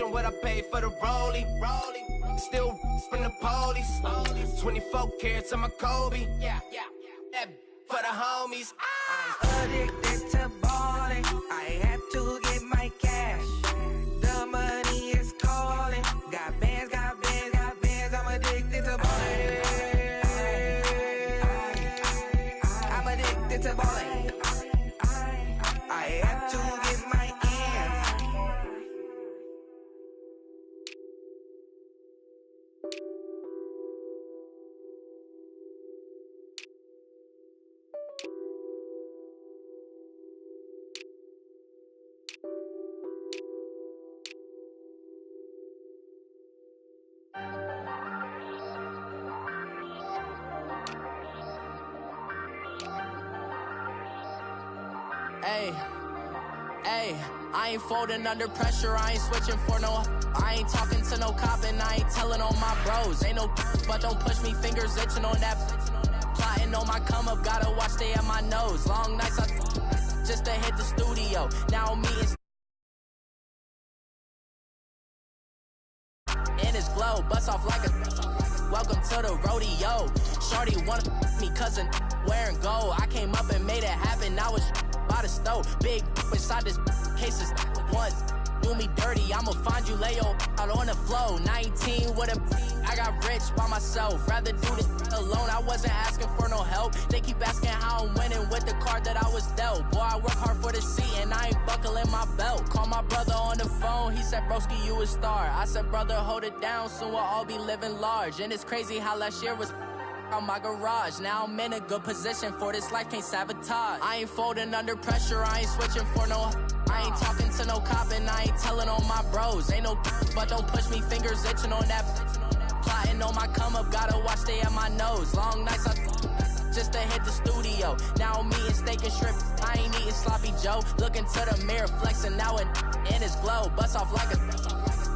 than what I paid for the rollie. Still from the police. 24 carats on my Kobe. Yeah. That for the homies. I'm addicted to balling. I have to get my cash. The money is calling. Got bands. I'm addicted to balling. I'm addicted to balling. I have to get my ends. Hey, I ain't folding under pressure, I ain't switching for no. I ain't talking to no cop and I ain't telling on my bros. Ain't no but don't push me, fingers itching on that. Plotting on my come up, gotta watch stay at my nose. Long nights just to hit the studio. Now I'm meeting in his glow, bust off like a welcome to the rodeo. Shorty wanted me cousin wearing gold. I came up and made it happen, I was by the stove. Big inside this case is once do me dirty, I'ma find you lay out on the flow. 19 with a I got rich by myself, rather do this alone. I wasn't asking for no help. They keep asking how I'm winning with the card that I was dealt. Boy, I work hard for the seat and I ain't buckling my belt. Call my brother on the phone, he said, broski, you a star. I said, brother, hold it down, soon we'll all be living large. And it's crazy how last year was on my garage. Now I'm in a good position for this life, can't sabotage. I ain't folding under pressure, I ain't switching for no. I ain't talking to no cop and I ain't telling on my bros. Ain't no but don't push me, fingers itching on that. Plotting on my come up, gotta watch stay at my nose. Long nights just to hit the studio. Now I'm eating steak and shrimp, I ain't eating sloppy Joe. Looking to the mirror, flexing now and in his glow. Bust off like a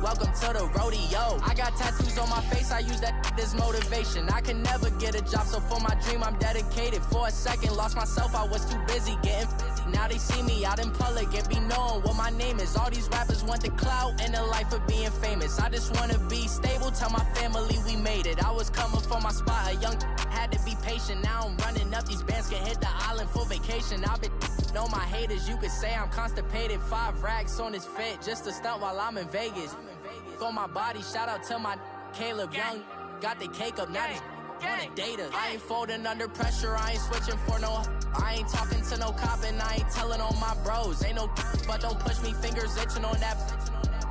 welcome to the rodeo. I got tattoos on my face, I use that as motivation. I can never get a job, so for my dream I'm dedicated. For a second, lost myself, I was too busy getting busy. Now they see me out in public and be knowing what my name is. All these rappers want the clout and the life of being famous. I just wanna be stable, tell my family we made it. I was coming for my spot, a young had to be patient. Now I'm running up, these bands can hit the island for vacation. I've been know my haters, you could say I'm constipated. 5 racks on his fit, just to stunt while I'm in Vegas. On my body, shout out to my Caleb Young. Got the cake up, now they wanna data. I ain't folding under pressure, I ain't switching for no. I ain't talking to no cop and I ain't telling on my bros. Ain't no but don't push me, fingers itching on that.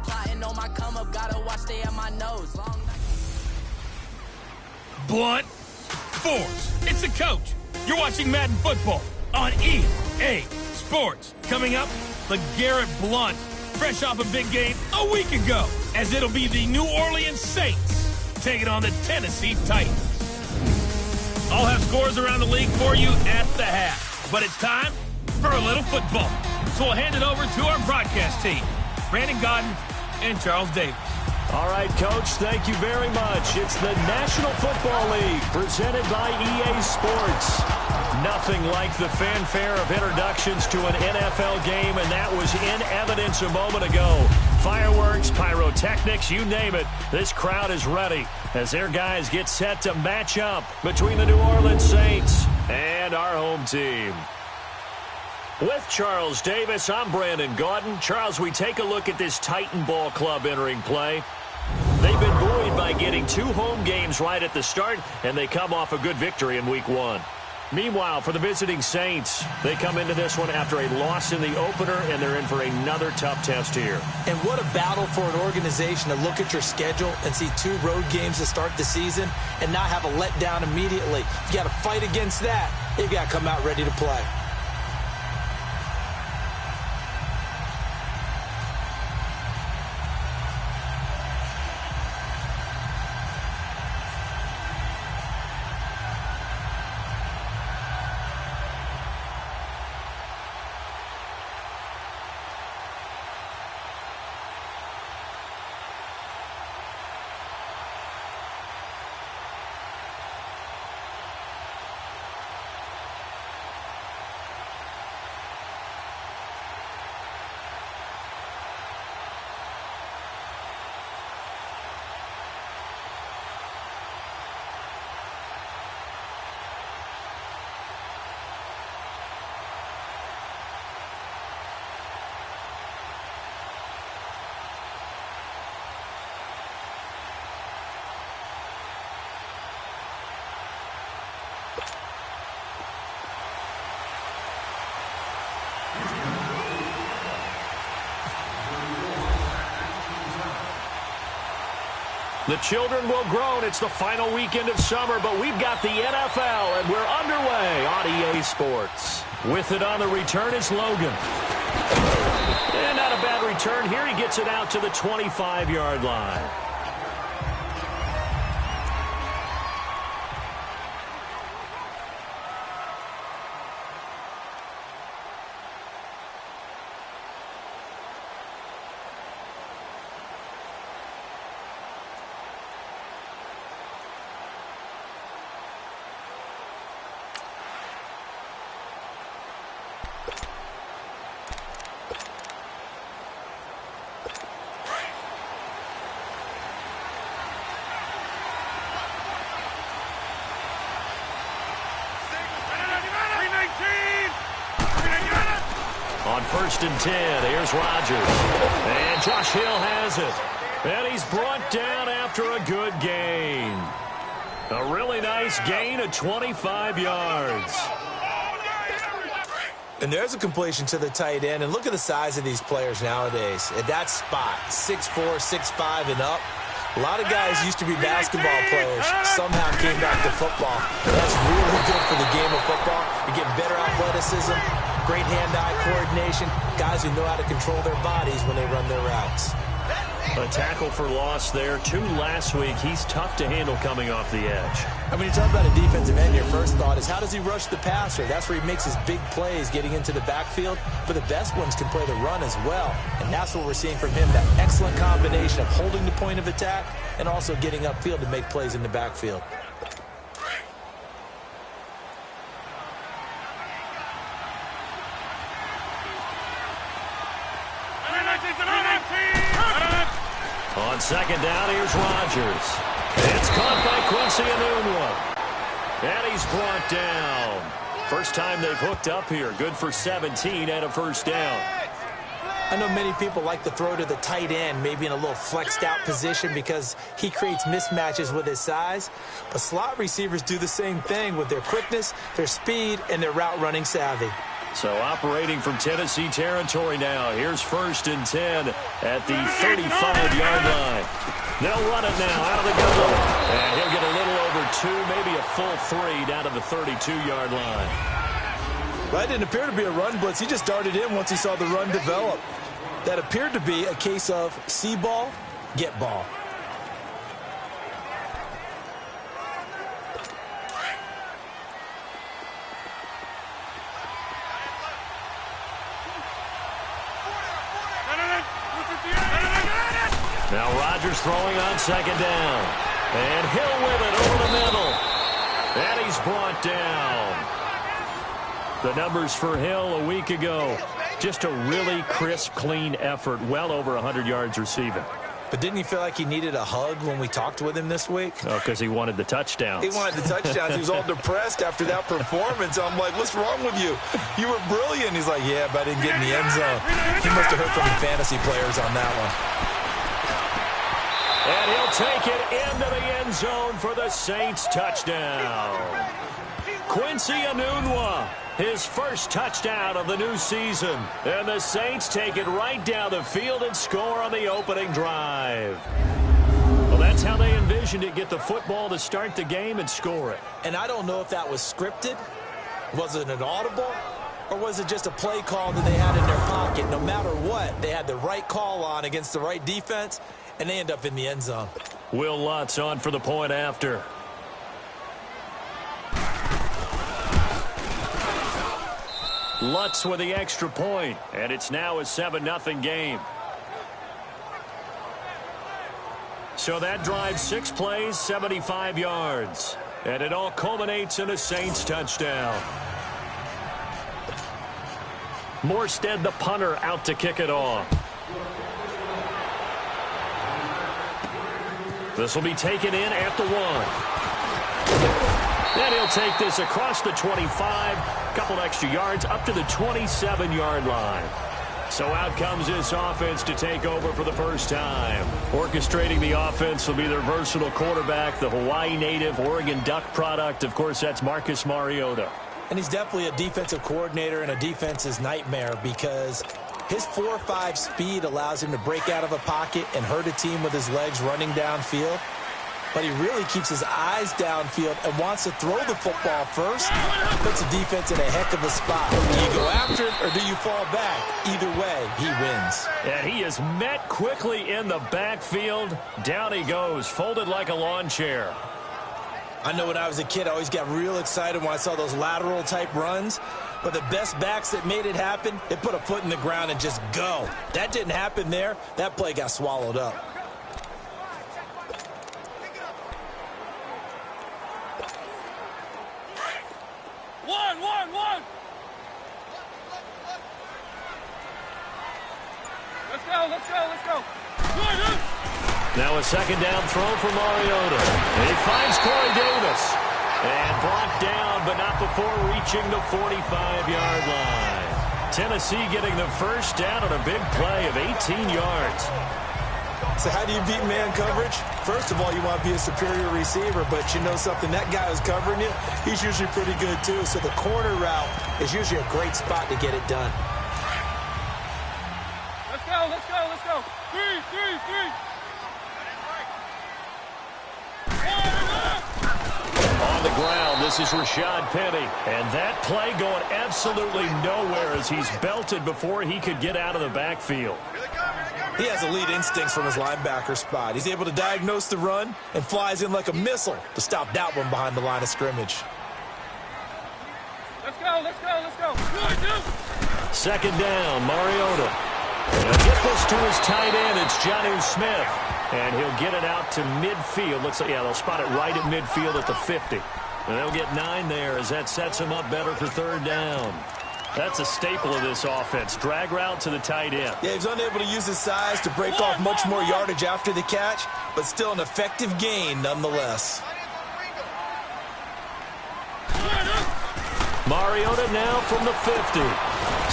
Plotting on my come up, gotta watch stay at my nose. Long night. Blunt Force. It's the coach. You're watching Madden Football on EA Sports. Coming up, LeGarrette Blount, fresh off a big game a week ago, as it'll be the New Orleans Saints taking on the Tennessee Titans. I'll have scores around the league for you at the half, but it's time for a little football. So we'll hand it over to our broadcast team, Brandon Godden and Charles Davis. All right, Coach, thank you very much. It's the National Football League presented by EA Sports. Nothing like the fanfare of introductions to an NFL game, and that was in evidence a moment ago. Fireworks, pyrotechnics, you name it. This crowd is ready as their guys get set to match up between the New Orleans Saints and our home team. With Charles Davis, I'm Brandon Gaudin. Charles, we take a look at this Titan Ball Club entering play. They've been buoyed by getting 2 home games right at the start, and they come off a good victory in Week 1. Meanwhile, for the visiting Saints, they come into this one after a loss in the opener, and they're in for another tough test here. And what a battle for an organization to look at your schedule and see 2 road games to start the season and not have a letdown immediately. You got to fight against that. You got to come out ready to play. The children will groan. It's the final weekend of summer, but we've got the NFL, and we're underway on EA Sports. With it on the return is Logan. And not a bad return here. He gets it out to the 25-yard line. On 1st and 10, here's Rodgers. And Josh Hill has it. And he's brought down after a good gain. A really nice gain of 25 yards. And there's a completion to the tight end. And look at the size of these players nowadays. At that spot, 6'4", 6'5", and up. A lot of guys used to be basketball players, somehow came back to football. That's really good for the game of football. You get better athleticism, great hand-eye coordination, guys who know how to control their bodies when they run their routes. A tackle for loss there. 2 last week. He's tough to handle coming off the edge. I mean, you talk about a defensive end, your first thought is, how does he rush the passer? That's where he makes his big plays getting into the backfield. But the best ones can play the run as well. And that's what we're seeing from him, that excellent combination of holding the point of attack and also getting upfield to make plays in the backfield. On 2nd down, here's Rodgers. It's caught by Quincy Enunwa. And he's brought down. First time they've hooked up here. Good for 17 and a first down. I know many people like to throw to the tight end, maybe in a little flexed out position because he creates mismatches with his size. But slot receivers do the same thing with their quickness, their speed, and their route running savvy. So operating from Tennessee territory now. Here's 1st and 10 at the 35-yard line. They'll run it now out of the gun. And he'll get a little over 2, maybe a full 3 down to the 32-yard line. Well, it didn't appear to be a run blitz. He just darted in once he saw the run develop. That appeared to be a case of see ball, get ball. Now Rodgers throwing on 2nd down. And Hill with it over the middle. And he's brought down. The numbers for Hill a week ago. Just a really crisp, clean effort. Well over 100 yards receiving. But didn't he feel like he needed a hug when we talked with him this week? Oh, because he wanted the touchdowns. He wanted the touchdowns. He was all depressed after that performance. I'm like, what's wrong with you? You were brilliant. He's like, yeah, but I didn't get in the end zone. He must have heard from the fantasy players on that one. And he'll take it into the end zone for the Saints touchdown. Quincy Enunwa, his first touchdown of the new season. And the Saints take it right down the field and score on the opening drive. Well, that's how they envisioned it. Get the football to start the game and score it. And I don't know if that was scripted. Was it an audible? Or was it just a play call that they had in their pocket? No matter what, they had the right call on against the right defense, and they end up in the end zone. Will Lutz on for the point after. Lutz with the extra point, and it's now a 7-0 game. So that drives 6 plays, 75 yards. And it all culminates in a Saints touchdown. Morstead, the punter, out to kick it off. This will be taken in at the 1. And he'll take this across the 25, couple extra yards up to the 27-yard line. So out comes this offense to take over for the first time. Orchestrating the offense will be their versatile quarterback, the Hawaii native, Oregon Duck product. Of course, that's Marcus Mariota. And he's definitely a defensive coordinator and a defense's nightmare because His 4.5 speed allows him to break out of a pocket and hurt a team with his legs running downfield. But he really keeps his eyes downfield and wants to throw the football first. Puts the defense in a heck of a spot. Do you go after it or do you fall back? Either way, he wins. And he is met quickly in the backfield. Down he goes, folded like a lawn chair. I know when I was a kid, I always got real excited when I saw those lateral-type runs. But the best backs that made it happen, they put a foot in the ground and just go. That didn't happen there. That play got swallowed up. One. Let's go. Now a second down throw for Mariota. And he finds Corey Davis. And brought down, but not before reaching the 45-yard line. Tennessee getting the first down on a big play of 18 yards. So how do you beat man coverage? First of all, you want to be a superior receiver, but you know something, that guy who's covering you, he's usually pretty good too. So the corner route is usually a great spot to get it done. Let's go. Three. On the ground, this is Rashad Penny. And that play going absolutely nowhere as he's belted before he could get out of the backfield. He has elite instincts from his linebacker spot. He's able to diagnose the run and flies in like a missile to stop that one behind the line of scrimmage. Let's go. Second down, Mariota. He'll get this to his tight end. It's Jonnu Smith. And he'll get it out to midfield. Looks like, yeah, they'll spot it right at midfield at the 50. And they'll get 9 there as that sets him up better for third down. That's a staple of this offense. Drag route to the tight end. Yeah, he's unable to use his size to break off much more yardage after the catch, but still an effective gain nonetheless. Mariota now from the 50.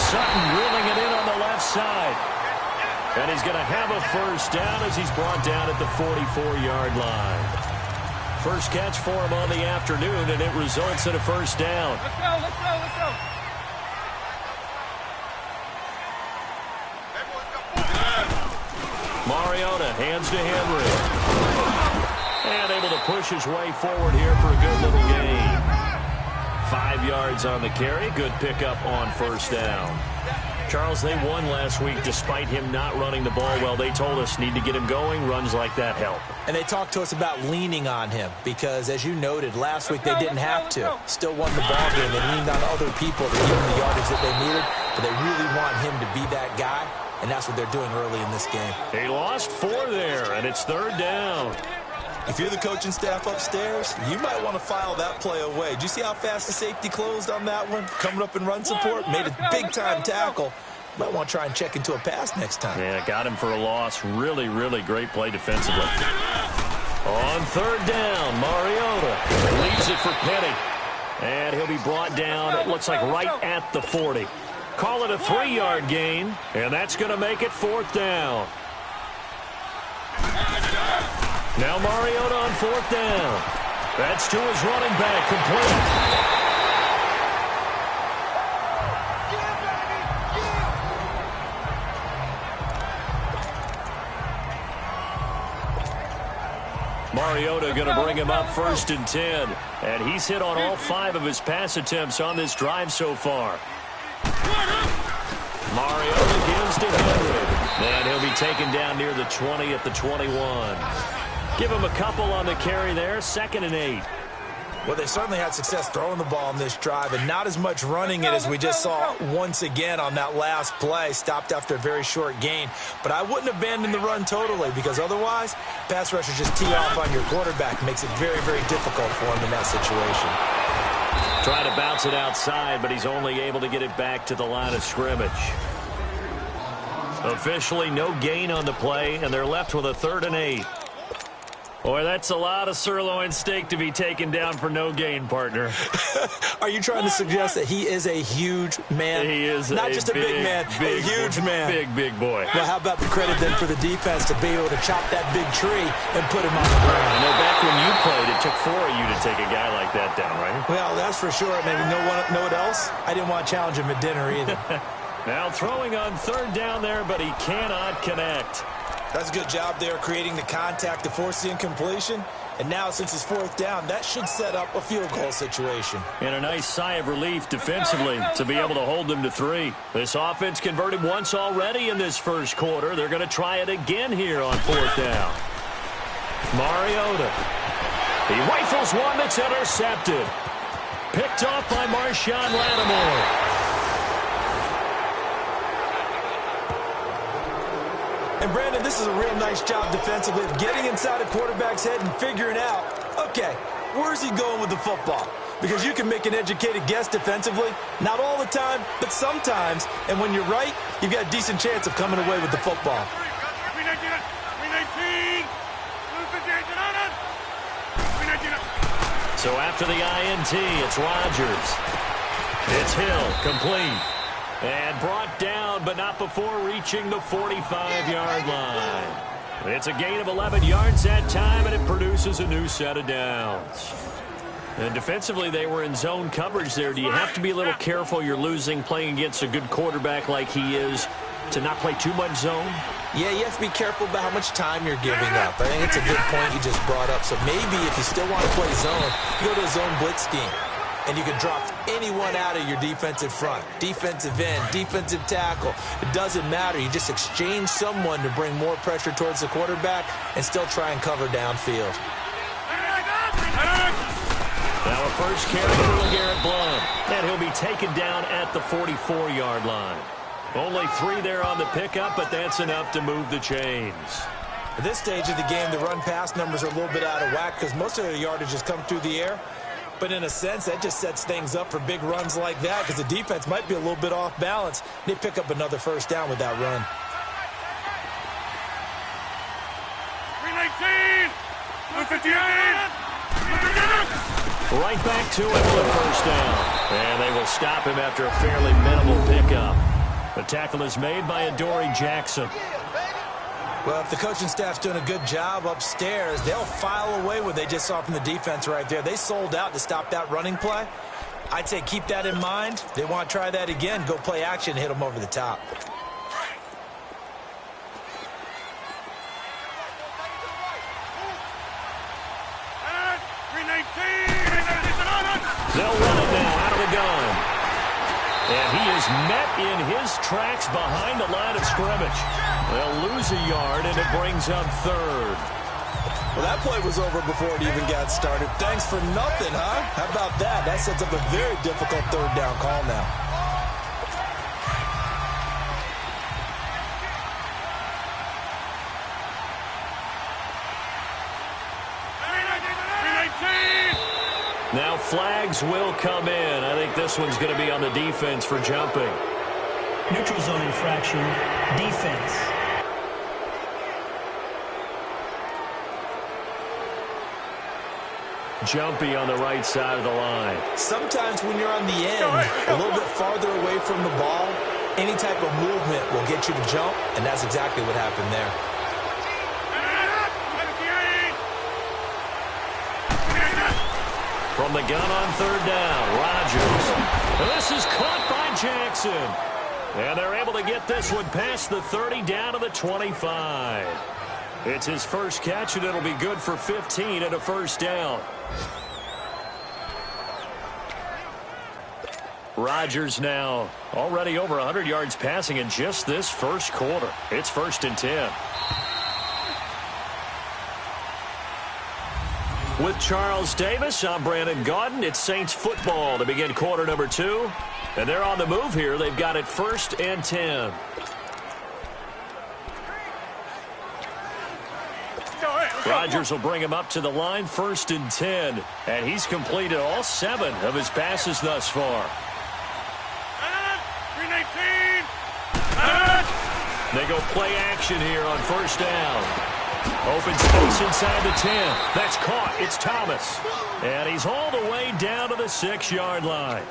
Sutton reeling it in on the left side. And he's going to have a first down as he's brought down at the 44-yard line. First catch for him on the afternoon, and it results in a first down. Let's go. Mariota hands to Henry. And able to push his way forward here for a good little gain. 5 yards on the carry. Good pickup on first down. Charles, they won last week despite him not running the ball well. They told us need to get him going. Runs like that help. And they talked to us about leaning on him because, as you noted, last week they didn't have to. Still won the ball game. They leaned on other people to give them the yardage that they needed, but they really want him to be that guy, and that's what they're doing early in this game. He lost 4 there, and it's third down. If you're the coaching staff upstairs, you might want to file that play away. Did you see how fast the safety closed on that one? Coming up in run support, made a big-time tackle. Might want to try and check into a pass next time. Yeah, got him for a loss. Really, really great play defensively. On third down, Mariota leaves it for Penny. And he'll be brought down, it looks like right at the 40. Call it a 3-yard gain, and that's going to make it fourth down. Now Mariota on fourth down. That's to his running back, complete. Mariota going to bring him up first and 10. And he's hit on all 5 of his pass attempts on this drive so far. Mariota gives to Henry. And he'll be taken down near the 20 at the 21. Give him a couple on the carry there. 2nd and 8. Well, they certainly had success throwing the ball on this drive and not as much running it as we just saw once again on that last play. Stopped after a very short gain. But I wouldn't abandon the run totally because otherwise, pass rushers just tee off on your quarterback. Makes it very, very difficult for him in that situation. Trying to bounce it outside, but he's only able to get it back to the line of scrimmage. Officially no gain on the play, and they're left with a 3rd and 8. Boy, that's a lot of sirloin steak to be taken down for no gain, partner. Are you trying to suggest that he is a huge man? He is not just a big man, a huge man. Big boy. Well, how about the credit then for the defense to be able to chop that big tree and put him on the ground? I know back when you played, it took 4 of you to take a guy like that down, right? Well, that's for sure. And you know what else? I didn't want to challenge him at dinner either. Now throwing on third down there, but he cannot connect. That's a good job there creating the contact to force the incompletion. And now, since it's fourth down, that should set up a field goal situation. And a nice sigh of relief defensively to be able to hold them to 3. This offense converted once already in this first quarter. They're going to try it again here on fourth down. Mariota. He rifles one that's intercepted. Picked off by Marshawn Lattimore. And, Brandon, this is a real nice job defensively of getting inside a quarterback's head and figuring out, okay, where's he going with the football? Because you can make an educated guess defensively, not all the time, but sometimes. And when you're right, you've got a decent chance of coming away with the football. So after the INT, it's Rodgers. It's Hill, complete. And brought down, but not before reaching the 45-yard line. It's a gain of 11 yards that time, and it produces a new set of downs. And defensively, they were in zone coverage there. Do you have to be a little careful you're losing playing against a good quarterback like he is to not play too much zone? Yeah, you have to be careful about how much time you're giving up. I think it's a good point you just brought up. So maybe if you still want to play zone, you go to a zone blitz scheme. And you can drop anyone out of your defensive front, defensive end, defensive tackle. It doesn't matter. You just exchange someone to bring more pressure towards the quarterback and still try and cover downfield. Now a first carry for Garrett Blount. And he'll be taken down at the 44-yard line. Only 3 there on the pickup, but that's enough to move the chains. At this stage of the game, the run-pass numbers are a little bit out of whack because most of their yardage has come through the air. But in a sense, that just sets things up for big runs like that because the defense might be a little bit off balance. They pick up another first down with that run. 319! 158! Right back to him for the first down. And they will stop him after a fairly minimal pickup. The tackle is made by Adoree Jackson. Well, if the coaching staff's doing a good job upstairs, they'll file away what they just saw from the defense right there. They sold out to stop that running play. I'd say keep that in mind. They want to try that again. Go play action, hit them over the top. They'll run it now out of the gun. And he is met in his tracks behind the line of scrimmage. They'll lose a yard, and it brings up third. Well, that play was over before it even got started. Thanks for nothing, huh? How about that? That sets up a very difficult third down call now. Now flags will come in. I think this one's going to be on the defense for jumping. Neutral zone infraction, defense. Jumpy on the right side of the line. Sometimes when you're on the end, a little bit farther away from the ball, any type of movement will get you to jump, and that's exactly what happened there. From the gun on third down, Rodgers. And this is caught by Jackson. And they're able to get this one past the 30 down to the 25. It's his first catch, and it'll be good for 15 and a first down. Rodgers now already over 100 yards passing in just this first quarter. It's 1st and 10. With Charles Davis, I'm Brandon Gaudin. It's Saints football to begin quarter number 2. And they're on the move here. They've got it 1st and 10. Rodgers will bring him up to the line, 1st and 10. And he's completed all 7 of his passes thus far. 319! They go play action here on first down. Open space inside the 10. That's caught. It's Thomas. And he's hauled away down to the 6-yard line.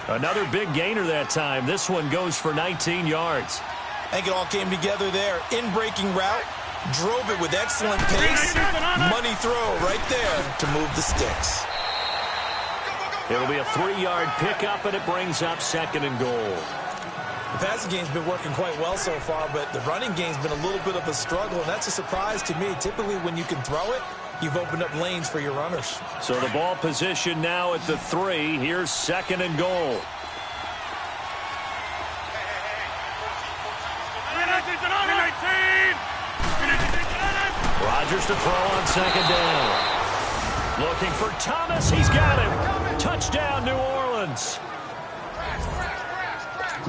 Another big gainer that time. This one goes for 19 yards. I think it all came together there. In-breaking route. Drove it with excellent pace. Money throw right there to move the sticks. It'll be a 3-yard pickup, and it brings up 2nd and goal. The passing game's been working quite well so far, but the running game's been a little bit of a struggle, and that's a surprise to me. Typically, when you can throw it, you've opened up lanes for your runners. So the ball position now at the 3. Here's 2nd and goal. Rodgers to throw on 2nd down. Looking for Thomas. He's got him. Touchdown, New Orleans.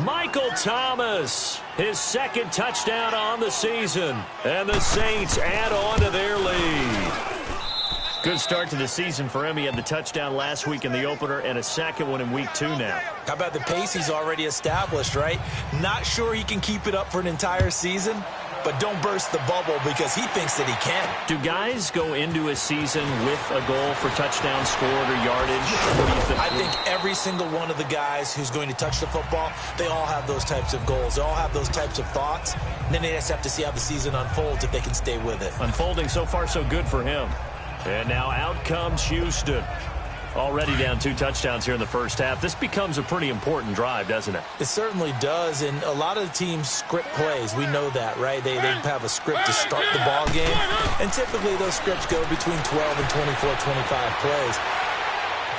Michael Thomas, his 2nd touchdown on the season. And the Saints add on to their lead. Good start to the season for him. He had the touchdown last week in the opener and a 2nd one in week 2 now. How about the pace he's already established, right? Not sure he can keep it up for an entire season, but don't burst the bubble because he thinks that he can. Do guys go into a season with a goal for touchdown scored or yardage? What do you think? I think every single one of the guys who's going to touch the football, they all have those types of goals. They all have those types of thoughts. And then they just have to see how the season unfolds if they can stay with it. Unfolding so far so good for him. And now out comes Houston. Already down 2 touchdowns here in the first half. This becomes a pretty important drive, doesn't it? It certainly does, and a lot of the teams script plays. We know that, right? They have a script to start the ball game, and typically those scripts go between 12 and 24, 25 plays.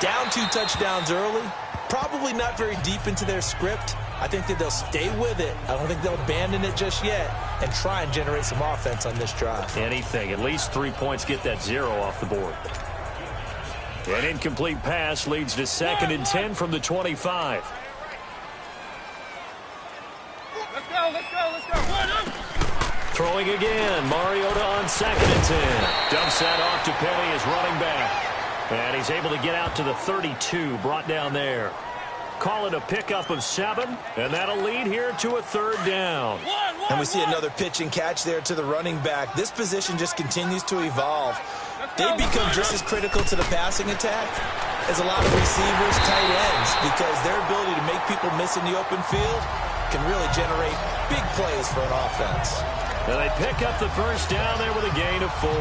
Down 2 touchdowns early, probably not very deep into their script. I think that they'll stay with it. I don't think they'll abandon it just yet and try and generate some offense on this drive. Anything. At least 3 points, get that 0 off the board. An incomplete pass leads to 2nd and 10 from the 25. Let's go. Throwing again. Mariota on 2nd and 10. Dumps that off to Penny as running back. And he's able to get out to the 32, brought down there. Call it a pickup of 7, and that'll lead here to a 3rd down. And we see another pitch and catch there to the running back. This position just continues to evolve. They become just as critical to the passing attack as a lot of receivers, tight ends, because their ability to make people miss in the open field can really generate big plays for an offense. And they pick up the 1st down there with a gain of 4.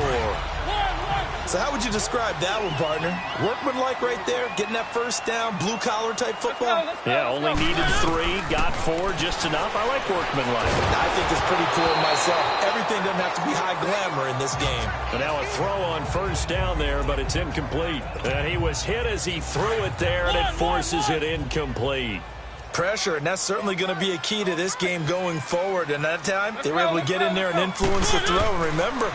So how would you describe that one, partner? Workmanlike right there, getting that 1st down, blue-collar type football? Yeah, only needed 3, got 4, just enough. I like workmanlike. I think it's pretty cool myself. Everything doesn't have to be high glamour in this game. And now a throw on 1st down there, but it's incomplete. And he was hit as he threw it there, and it forces it incomplete. Pressure, and that's certainly going to be a key to this game going forward. And that time, they were able to get in there and influence the throw. And remember,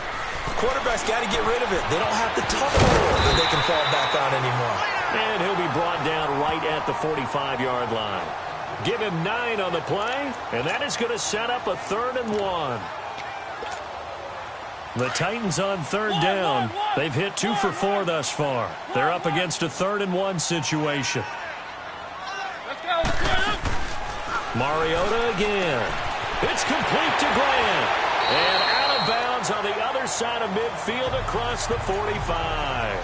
quarterback's got to get rid of it. They don't have the tough hole that they can fall back on anymore. And he'll be brought down right at the 45-yard line. Give him 9 on the play, and that is going to set up a 3rd and 1. The Titans on 3rd down. They've hit 2 for 4 thus far. They're up against a 3rd and 1 situation. Mariota again. It's complete to Grant. And out of bounds on the other side of midfield across the 45.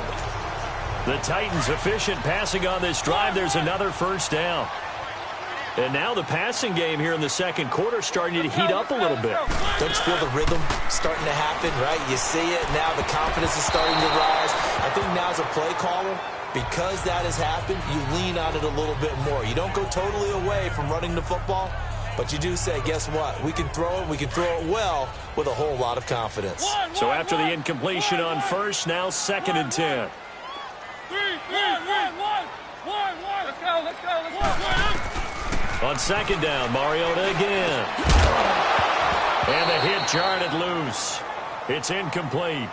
The Titans efficient passing on this drive. There's another 1st down. And now the passing game here in the 2nd quarter starting to heat up a little bit. Don't you feel the rhythm starting to happen, right? You see it, now the confidence is starting to rise. I think now as a play caller, because that has happened, you lean on it a little bit more. You don't go totally away from running the football, but you do say, guess what? We can throw it, we can throw it well with a whole lot of confidence. So after the incompletion on 1st, now 2nd and 10. 3, 1. Let's go. On 2nd down, Mariota again. And the hit jarred it loose. It's incomplete.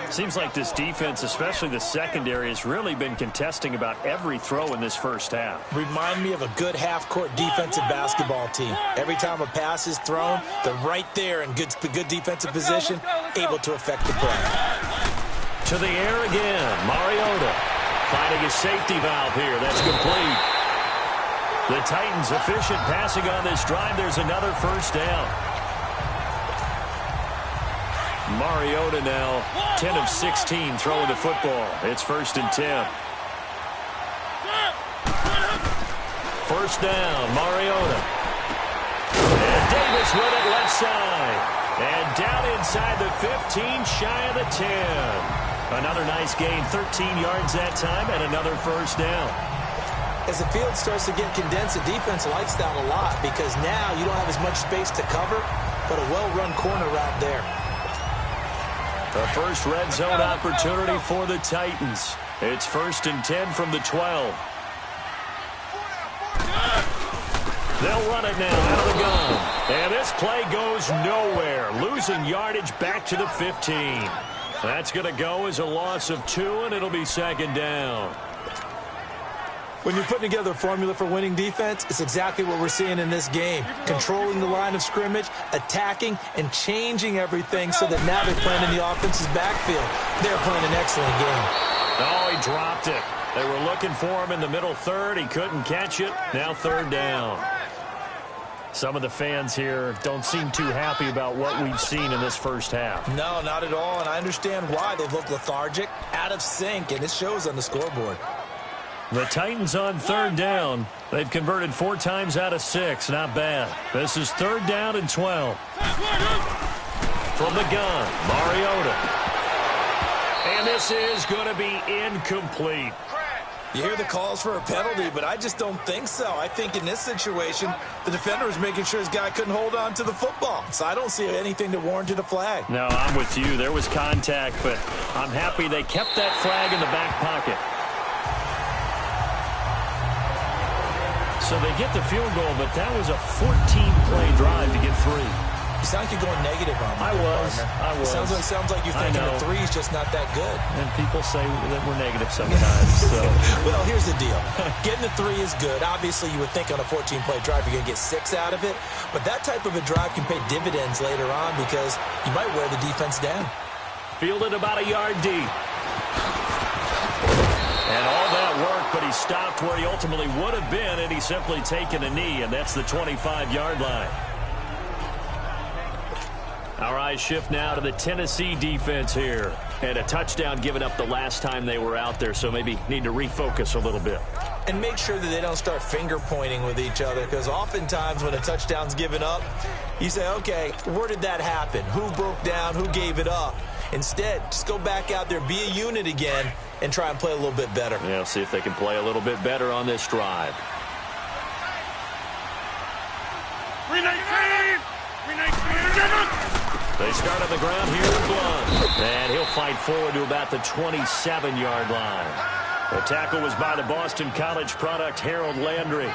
Seems like this defense, especially the secondary, has really been contesting about every throw in this first half. Remind me of a good half-court defensive basketball team. Every time a pass is thrown, they're right there in good defensive position, able to affect the play. To the air again, Mariota finding a safety valve here. That's complete. The Titans efficient passing on this drive. There's another first down. Mariota now 10 of 16 throwing the football. It's 1st and 10. First down, Mariota. And Davis with it left side. And down inside the 15, shy of the 10. Another nice gain, 13 yards that time, and another first down. As the field starts to get condensed, the defense likes that a lot because now you don't have as much space to cover, but a well-run corner route there. The first red zone opportunity for the Titans. It's 1st and 10 from the 12. They'll run it now out of the gun. And this play goes nowhere, losing yardage back to the 15. That's going to go as a loss of 2, and it'll be 2nd down. When you're putting together a formula for winning defense, it's exactly what we're seeing in this game. Controlling the line of scrimmage, attacking, and changing everything so that now they're playing in the offense's backfield. They're playing an excellent game. Oh, he dropped it. They were looking for him in the middle third. He couldn't catch it. Now 3rd down. Some of the fans here don't seem too happy about what we've seen in this first half. No, not at all, and I understand why. They look lethargic, out of sync, and it shows on the scoreboard. The Titans on 3rd down. They've converted 4 times out of 6. Not bad. This is 3rd down and 12. From the gun, Mariota. And this is going to be incomplete. You hear the calls for a penalty, but I just don't think so. I think in this situation, the defender was making sure his guy couldn't hold on to the football. So I don't see anything that warranted a flag. No, I'm with you. There was contact, but I'm happy they kept that flag in the back pocket. So they get the field goal, but that was a 14-play drive to get 3. You sound like you're going negative on me. I was. Sounds like you're thinking the 3 is just not that good. And people say that we're negative sometimes. So. Well, here's the deal. Getting the 3 is good. Obviously, you would think on a 14-play drive you're going to get 6 out of it. But that type of a drive can pay dividends later on because you might wear the defense down. Fielded about a yard deep. And all that work, but he stopped where he ultimately would have been, and he's simply taken a knee, and that's the 25-yard line. Our eyes shift now to the Tennessee defense here. And a touchdown given up the last time they were out there, so maybe need to refocus a little bit. And make sure that they don't start finger-pointing with each other, because oftentimes when a touchdown's given up, you say, okay, where did that happen? Who broke down? Who gave it up? Instead, just go back out there, be a unit again, and try and play a little bit better. Yeah, see if they can play a little bit better on this drive. 319! 319! They start on the ground here with Blunt. And he'll fight forward to about the 27-yard line. The tackle was by the Boston College product, Harold Landry.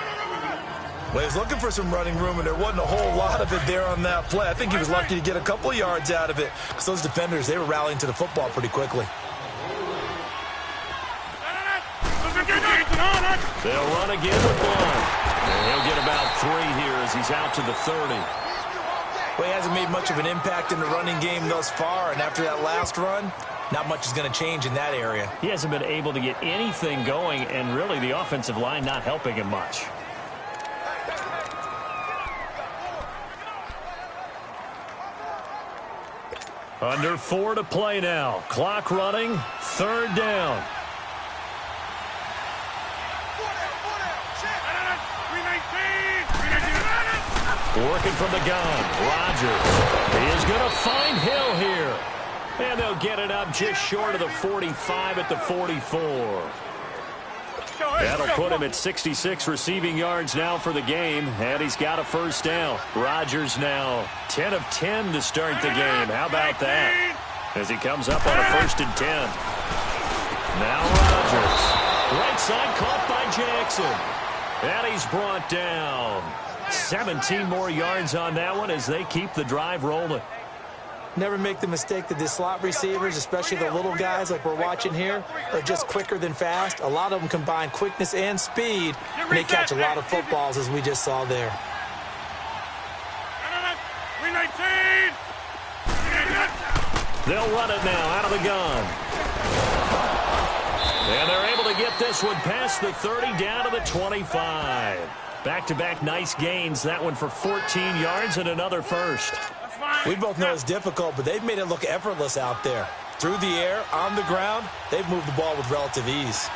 Well, he was looking for some running room, and there wasn't a whole lot of it there on that play. I think he was lucky to get a couple of yards out of it, because those defenders, they were rallying to the football pretty quickly. They'll run again with Blunt. And he'll get about 3 here as he's out to the 30. Well, he hasn't made much of an impact in the running game thus far, and after that last run, not much is going to change in that area. He hasn't been able to get anything going, and really the offensive line not helping him much. Under 4 to play now. Clock running. 3rd down. Working from the gun. Rodgers. He is going to find Hill here. And they'll get it up just short of the 45 at the 44. That'll put him at 66 receiving yards now for the game, and he's got a 1st down. Rodgers now 10 of 10 to start the game. How about that? As he comes up on a 1st and 10. Now Rodgers. Right side caught by Jackson. And he's brought down. 17 more yards on that one as they keep the drive rolling. Never make the mistake that the slot receivers, especially the little guys like we're watching here, are just quicker than fast. A lot of them combine quickness and speed, and they catch a lot of footballs, as we just saw there. 319! They'll run it now out of the gun. And they're able to get this one past the 30 down to the 25. Back-to-back nice gains. That one for 14 yards and another 1st. We both know it's difficult, but they've made it look effortless out there. Through the air, on the ground, they've moved the ball with relative ease.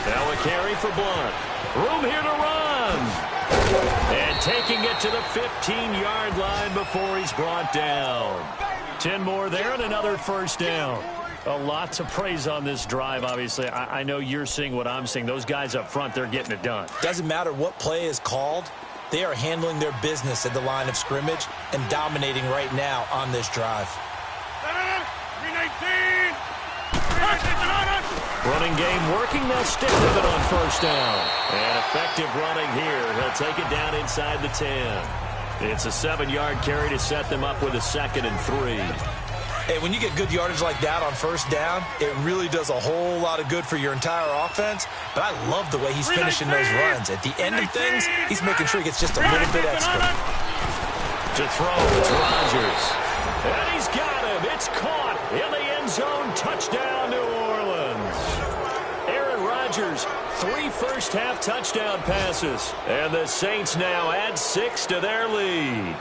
Now a carry for Blunt. Room here to run. And taking it to the 15-yard line before he's brought down. 10 more there and another 1st down. A lot to praise on this drive, obviously. I know you're seeing what I'm seeing. Those guys up front, they're getting it done. Doesn't matter what play is called. They are handling their business at the line of scrimmage and dominating right now on this drive. 319! Running game working. They'll stick with it on first down. And effective running here. He'll take it down inside the 10. It's a 7-yard carry to set them up with a 2nd and 3. Hey, when you get good yardage like that on first down, it really does a whole lot of good for your entire offense. But I love the way he's finishing those runs. At the end of things, he's making sure he gets just a little bit extra. To throw, it's Rodgers. And he's got him. It's caught in the end zone. Touchdown, New Orleans. Aaron Rodgers, 3 first-half touchdown passes. And the Saints now add 6 to their lead.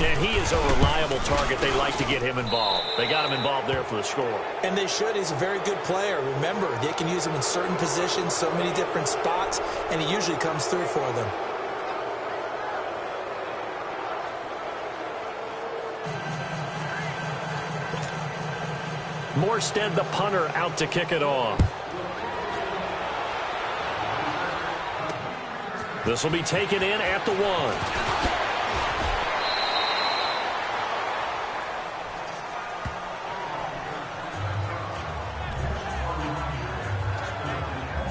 And he is a reliable target. They like to get him involved. They got him involved there for the score. And they should. He's a very good player. Remember, they can use him in certain positions, so many different spots, and he usually comes through for them. Morstead, the punter, out to kick it off. This will be taken in at the 1.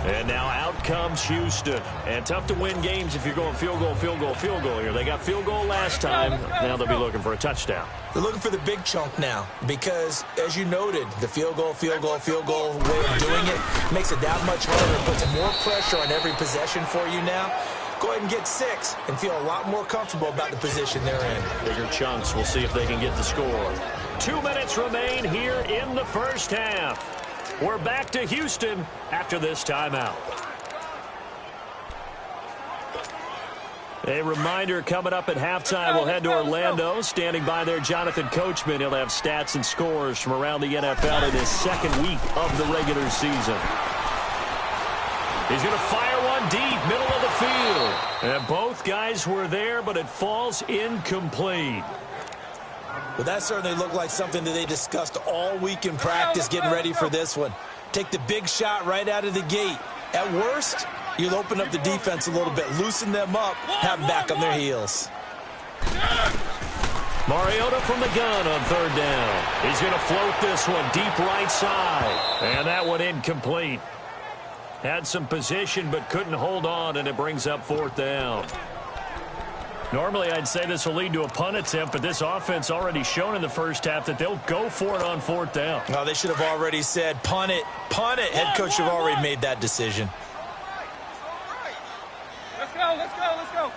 And now out comes Houston. And tough to win games if you're going field goal, field goal, field goal here. They got field goal last time. Now they'll be looking for a touchdown. They're looking for the big chunk now because, as you noted, the field goal, field goal, field goal way of doing it makes it that much harder. It puts more pressure on every possession for you now. Go ahead and get 6 and feel a lot more comfortable about the position they're in. Bigger chunks. We'll see if they can get the score. 2 minutes remain here in the first half. We're back to Houston after this timeout. A reminder coming up at halftime. We'll head to Orlando. Standing by there, Jonathan Coachman. He'll have stats and scores from around the NFL in his 2nd week of the regular season. He's going to fire one deep, middle of the field. And both guys were there, but it falls incomplete. Well, that certainly looked like something that they discussed all week in practice getting ready for this one. Take the big shot right out of the gate. At worst, you'll open up the defense a little bit, loosen them up, have them back on their heels. Mariota from the gun on 3rd down. He's going to float this one deep right side. And that one incomplete. Had some position but couldn't hold on, and it brings up 4th down. Normally, I'd say this will lead to a punt attempt, but this offense already shown in the first half that they'll go for it on 4th down. No, they should have already said, punt it, punt it. Head coach should have already made that decision. Let's go, let's go, let's go.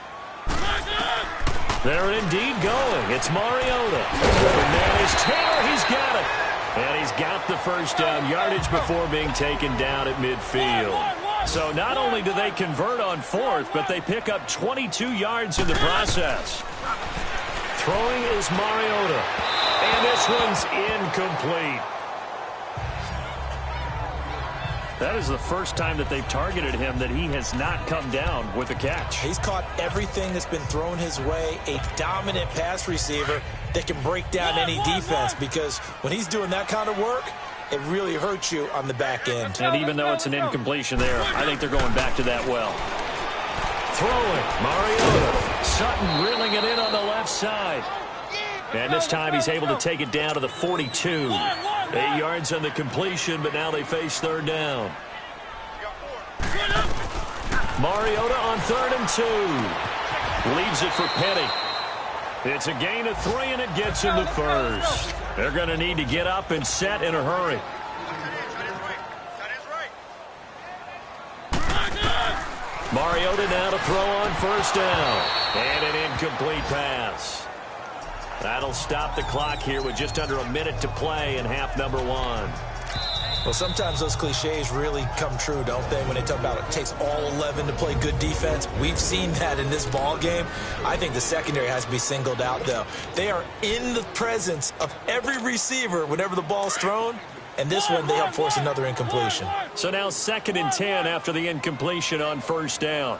They're indeed going. It's Mariota. The man is Taylor. He's got it. And he's got the first down yardage before being taken down at midfield. So not only do they convert on 4th, but they pick up 22 yards in the process. Throwing is Mariota. And this one's incomplete. That is the first time that they've targeted him that he has not come down with a catch. He's caught everything that's been thrown his way. A dominant pass receiver that can break down any defense, because when he's doing that kind of work, it really hurts you on the back end. And even though it's an incompletion there, I think they're going back to that well. Throwing, Mariota. Sutton reeling it in on the left side. And this time he's able to take it down to the 42. 8 yards on the completion, but now they face 3rd down. Mariota on 3rd and 2. Leaves it for Petty. It's a gain of 3, and it gets him the first. They're going to need to get up and set in a hurry. Mariota now to throw on 1st down. And an incomplete pass. That'll stop the clock here with just under a minute to play in half number 1. Well, sometimes those cliches really come true, don't they, when they talk about it takes all 11 to play good defense. We've seen that in this ball game. I think the secondary has to be singled out, though. They are in the presence of every receiver whenever the ball's thrown, and this one they help force another incompletion. So now 2nd and 10 after the incompletion on 1st down.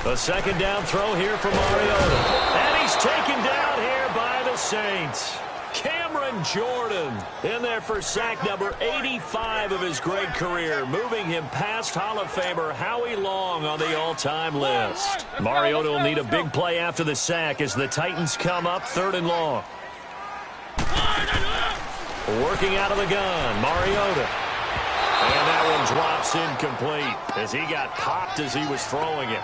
A 2nd down throw here for Mariota. And he's taken down here by the Saints. Cameron Jordan in there for sack number 85 of his great career, moving him past Hall of Famer Howie Long on the all-time list. Mariota will need a big play after the sack as the Titans come up 3rd and long. Working out of the gun, Mariota. And that one drops incomplete as he got popped as he was throwing it.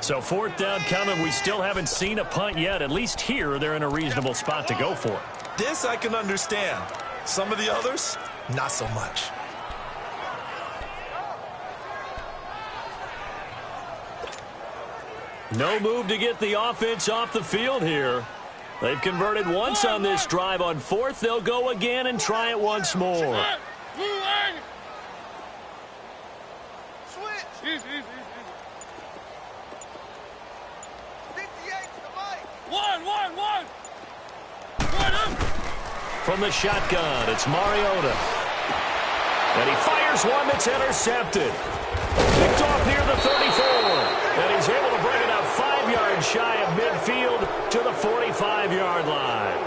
So 4th down coming. We still haven't seen a punt yet. At least here, they're in a reasonable spot to go for it. This I can understand. Some of the others, not so much. No move to get the offense off the field here. They've converted once on this drive. On 4th, they'll go again and try it once more. From the shotgun, it's Mariota. And he fires one that's intercepted. Picked off near the 34. And he's able to bring it up 5 yards shy of midfield to the 45-yard line.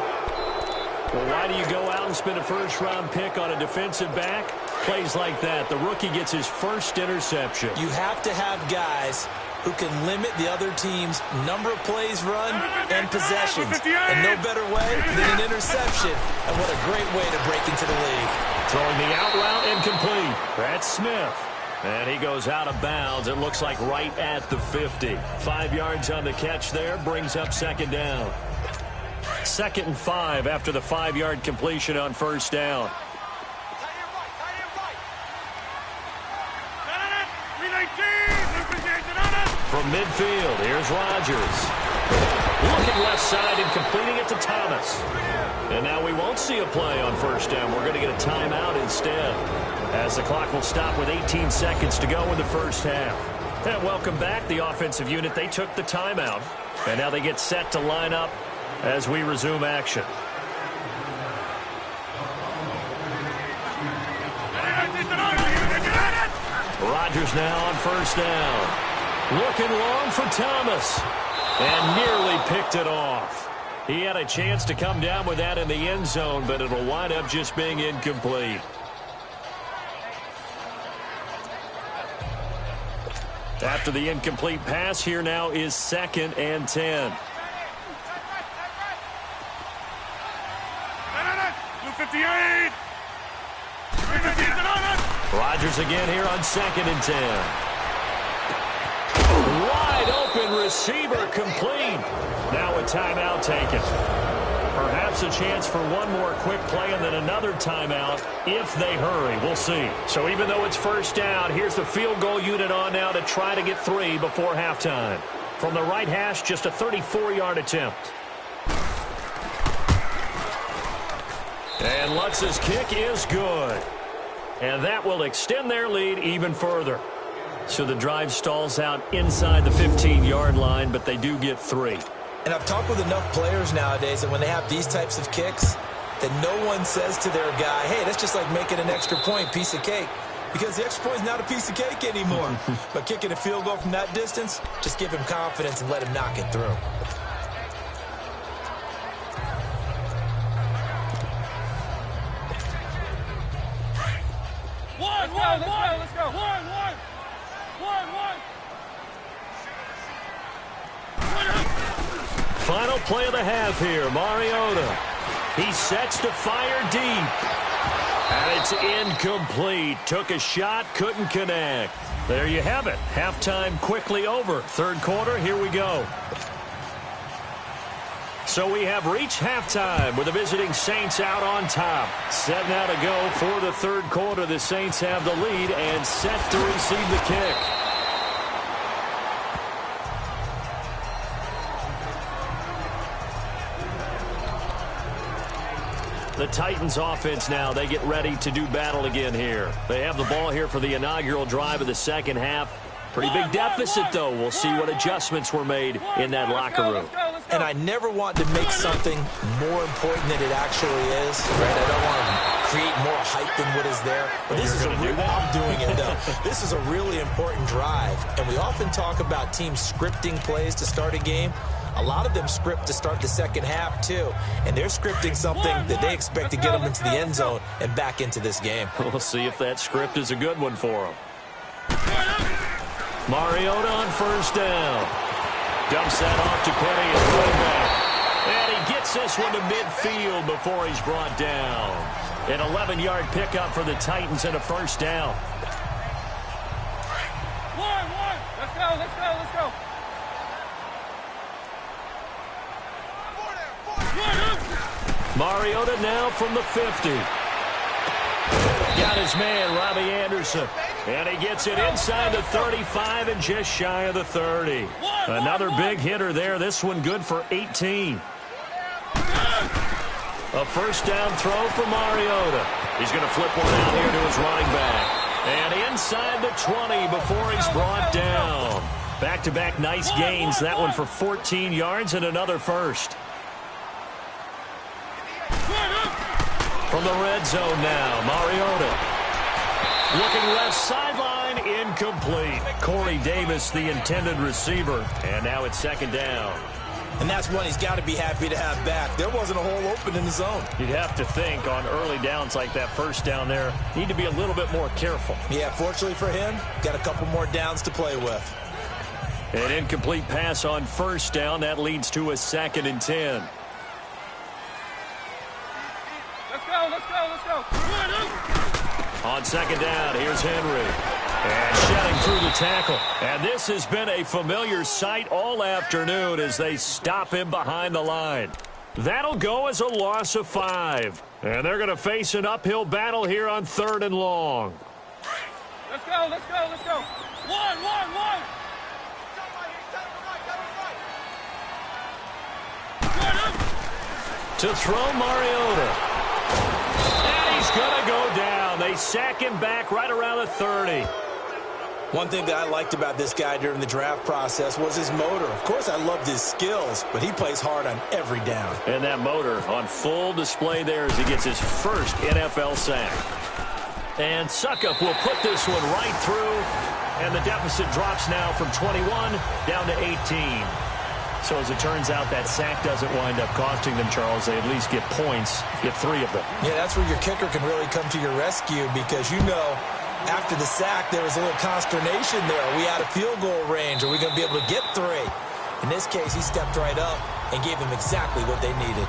Well, why do you go out and spend a first-round pick on a defensive back? Plays like that. The rookie gets his first interception. You have to have guys who can limit the other team's number of plays run and possessions. And no better way than an interception. And what a great way to break into the league. Throwing the out route incomplete. That's Smith. And he goes out of bounds. It looks like right at the 50. 5 yards on the catch there. Brings up 2nd down. 2nd and 5 after the 5-yard completion on 1st down. From midfield, here's Rodgers. Looking left side and completing it to Thomas. And now we won't see a play on 1st down. We're going to get a timeout instead, as the clock will stop with 18 seconds to go in the 1st half. And welcome back, the offensive unit. They took the timeout, and now they get set to line up as we resume action. Rodgers now on 1st down. Looking long for Thomas. And nearly picked it off. He had a chance to come down with that in the end zone, but it'll wind up just being incomplete. After the incomplete pass, here now is 2nd and 10. Rodgers again here on 2nd and 10. Wide open receiver complete. Now a timeout taken. Perhaps a chance for one more quick play and then another timeout if they hurry. We'll see. So even though it's 1st down, here's the field goal unit on now to try to get 3 before halftime. From the right hash, just a 34-yard attempt. And Lutz's kick is good. And that will extend their lead even further. So the drive stalls out inside the 15-yard line, but they do get 3. And I've talked with enough players nowadays that when they have these types of kicks, that no one says to their guy, hey, that's just like making an extra point, piece of cake. Because the extra point is not a piece of cake anymore. But kicking a field goal from that distance, just give him confidence and let him knock it through. Let's go. Final play of the half here, Mariota. He sets to fire deep. And it's incomplete. Took a shot, couldn't connect. There you have it. Halftime quickly over. 3rd quarter, here we go. So we have reached halftime with the visiting Saints out on top. Set now to go for the 3rd quarter. The Saints have the lead and set to receive the kick. The Titans offense now, they get ready to do battle again here. They have the ball here for the inaugural drive of the 2nd half. Pretty big deficit, though. We'll see what adjustments were made in that locker room. And I never want to make something more important than it actually is, right? I don't want to create more hype than what is there. But this is I'm doing it, though. This is a really important drive. And we often talk about teams scripting plays to start a game. a lot of them script to start the second half too. And they're scripting something that they expect to get them into the end zone and back into this game. We'll see if that script is a good one for them. Mariota on first down. Dumps that off to Penny and running back. And he gets this one to midfield before he's brought down. An 11-yard pickup for the Titans and a first down. Let's go, let's go, let's go. Mariota now from the 50. Got his man, Robbie Anderson. And he gets it inside the 35 and just shy of the 30. Another big hitter there. This one good for 18. A first down throw for Mariota. He's going to flip one out here to his running back. And inside the 20 before he's brought down. Back-to-back nice gains. That one for 14 yards and another first. From the red zone now, Mariota. Looking left sideline, incomplete. Corey Davis, the intended receiver. And now it's second down. And that's one he's got to be happy to have back. There wasn't a hole open in the zone. You'd have to think on early downs like that first down there, need to be a little bit more careful. Yeah, fortunately for him, got a couple more downs to play with. An incomplete pass on first down. That leads to a 2nd and 10. Let's go, let's go, let's go. On second down, here's Henry. And shedding through the tackle. And this has been a familiar sight all afternoon as they stop him behind the line. That'll go as a loss of 5. And they're going to face an uphill battle here on 3rd and long. Let's go, let's go, let's go. One. To throw Mariota. And he's going to go down. They sack him back right around the 30. One thing that I liked about this guy during the draft process was his motor. Of course, I loved his skills, but he plays hard on every down. And that motor on full display there as he gets his first NFL sack. And Suckup will put this one right through, and the deficit drops now from 21 down to 18. So as it turns out, that sack doesn't wind up costing them, Charles. They at least get points, get 3 of them. Yeah, that's where your kicker can really come to your rescue because you know after the sack, there was a little consternation there. Are we out of field goal range? Are we going to be able to get 3? In this case, he stepped right up and gave them exactly what they needed.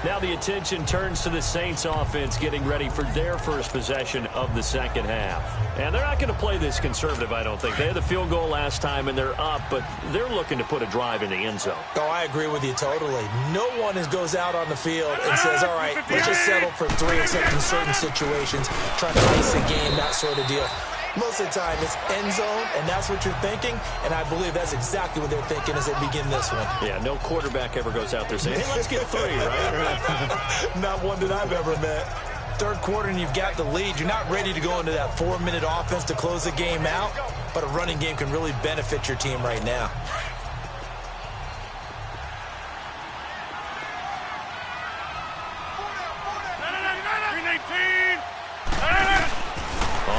Now the attention turns to the Saints offense getting ready for their first possession of the second half. And they're not going to play this conservative, I don't think. They had the field goal last time and they're up, but they're looking to put a drive in the end zone. Oh, I agree with you totally. No one goes out on the field and says, all right, let's just settle for 3 except in certain situations, trying to ice a game, that sort of deal. Most of the time, it's end zone, and that's what you're thinking, and I believe that's exactly what they're thinking as they begin this one. Yeah, no quarterback ever goes out there saying, hey, let's get 3, right? Not one that I've ever met. Third quarter, and you've got the lead. You're not ready to go into that 4-minute offense to close the game out, but a running game can really benefit your team right now.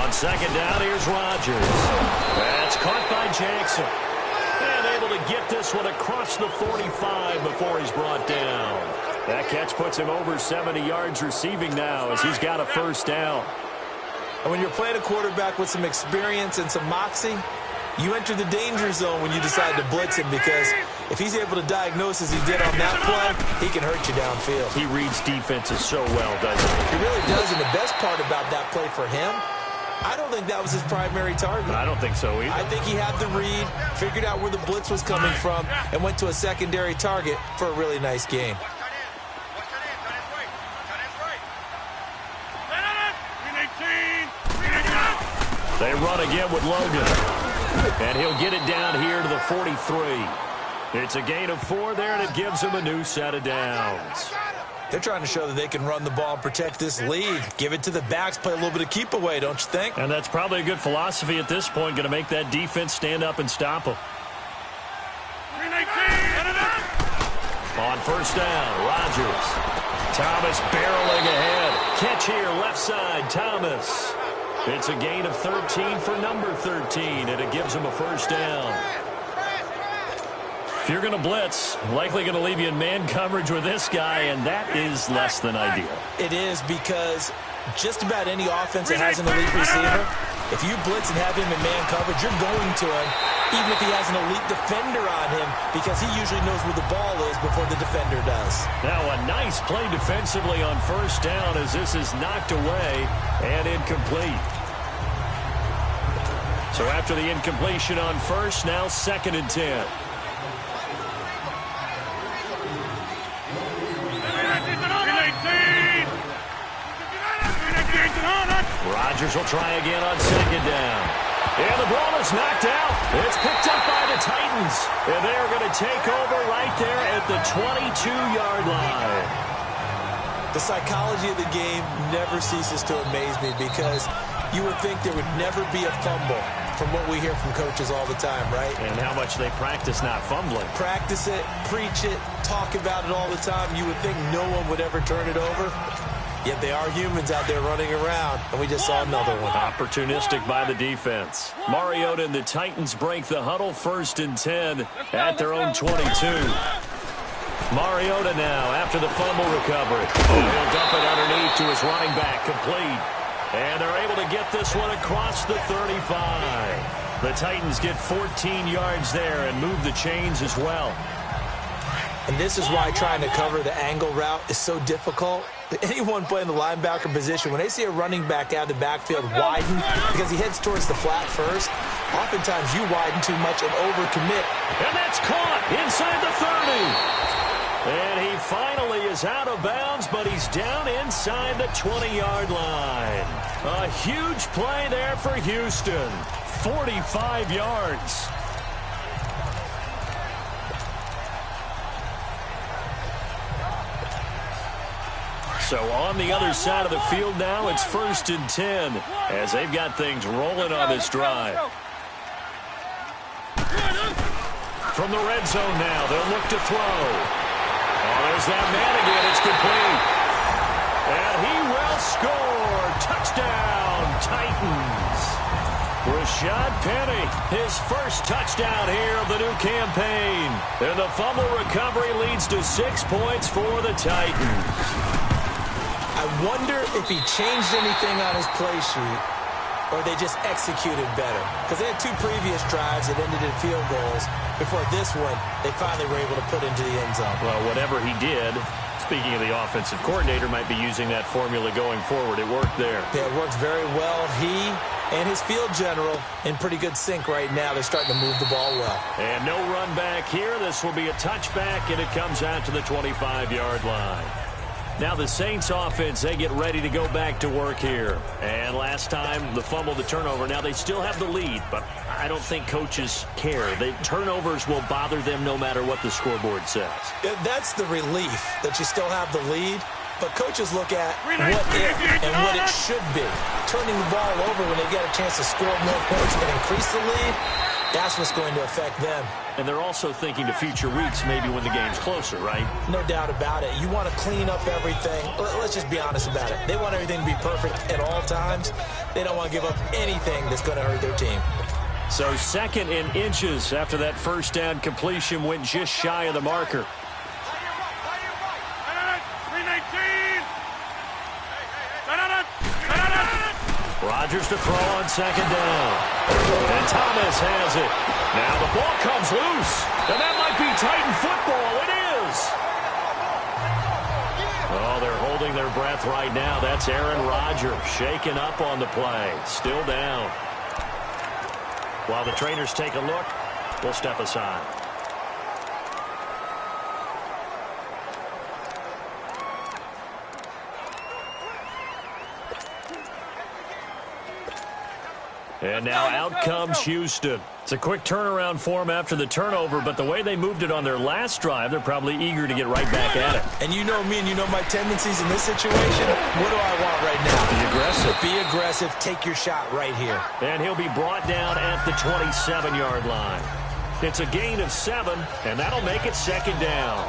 On second down, here's Rodgers. That's caught by Jackson. And able to get this one across the 45 before he's brought down. That catch puts him over 70 yards receiving now as he's got a first down. And when you're playing a quarterback with some experience and some moxie, you enter the danger zone when you decide to blitz him because if he's able to diagnose as he did on that play, he can hurt you downfield. He reads defenses so well, doesn't he? He really does, and the best part about that play for him, I don't think that was his primary target. I don't think so either. I think he had the read, figured out where the blitz was coming from, and went to a secondary target for a really nice game. They run again with Logan. And he'll get it down here to the 43. It's a gain of 4 there, and it gives him a new set of downs. They're trying to show that they can run the ball and protect this lead. Give it to the backs, play a little bit of keep away, don't you think? And that's probably a good philosophy at this point, going to make that defense stand up and stop them. On first down, Rodgers. Thomas barreling ahead. Catch here, left side, Thomas. It's a gain of 13 for number 13, and it gives him a first down. If you're going to blitz, likely going to leave you in man coverage with this guy, and that is less than ideal. It is, because just about any offense that has an elite receiver, if you blitz and have him in man coverage, you're going to him, even if he has an elite defender on him, because he usually knows where the ball is before the defender does. Now a nice play defensively on first down as this is knocked away and incomplete. So after the incompletion on first, now 2nd and 10. Rodgers will try again on 2nd down. And the ball is knocked out. It's picked up by the Titans. And they're going to take over right there at the 22-yard line. The psychology of the game never ceases to amaze me, because you would think there would never be a fumble from what we hear from coaches all the time, right? And how much they practice not fumbling. Practice it, preach it, talk about it all the time. You would think no one would ever turn it over. Yet they are humans out there running around, and we just saw another one. Opportunistic by the defense. Mariota and the Titans break the huddle, 1st and 10 at their own 22. Mariota now after the fumble recovery. He'll dump it underneath to his running back, complete. And they're able to get this one across the 35. The Titans get 14 yards there and move the chains as well. And this is why trying to cover the angle route is so difficult. Anyone playing the linebacker position, when they see a running back out of the backfield widen because he heads towards the flat first, oftentimes you widen too much and overcommit. And that's caught inside the 30. And he finally is out of bounds, but he's down inside the 20-yard line. A huge play there for Houston. 45 yards. So on the other side of the field now, it's 1st and 10 as they've got things rolling on this drive. From the red zone now, they'll look to throw. Oh, there's that man again. It's complete. And he will score. Touchdown, Titans. Rashad Penny, his first touchdown here of the new campaign. And the fumble recovery leads to 6 points for the Titans. I wonder if he changed anything on his play sheet, or they just executed better. Because they had 2 previous drives that ended in field goals. Before this one, they finally were able to put into the end zone. Well, whatever he did, speaking of the offensive coordinator, might be using that formula going forward. It worked there. Yeah, it works very well. He and his field general in pretty good sync right now. They're starting to move the ball well. And no run back here. This will be a touchback, and it comes out to the 25-yard line. Now the Saints offense, they get ready to go back to work here. And last time, the fumble, the turnover. Now they still have the lead, but I don't think coaches care. The turnovers will bother them no matter what the scoreboard says. Yeah, that's the relief that you still have the lead. But coaches look at what if and what it should be. Turning the ball over when they get a chance to score more points and increase the lead, that's what's going to affect them. And they're also thinking to future weeks, maybe when the game's closer, right? No doubt about it. You want to clean up everything. Let's just be honest about it. They want everything to be perfect at all times. They don't want to give up anything that's going to hurt their team. So 2nd and inches after that first down completion went just shy of the marker. Rodgers to throw on 2nd down. And Thomas has it. Now the ball comes loose. And that might be Titan football. It is. Oh, they're holding their breath right now. That's Aaron Rodgers shaking up on the play. Still down. While the trainers take a look, we'll step aside. And now out comes Houston. It's a quick turnaround for them after the turnover, but the way they moved it on their last drive, they're probably eager to get right back at it. And you know me and you know my tendencies in this situation. What do I want right now? Be aggressive. Be aggressive. Take your shot right here. And he'll be brought down at the 27-yard line. It's a gain of 7, and that'll make it second down.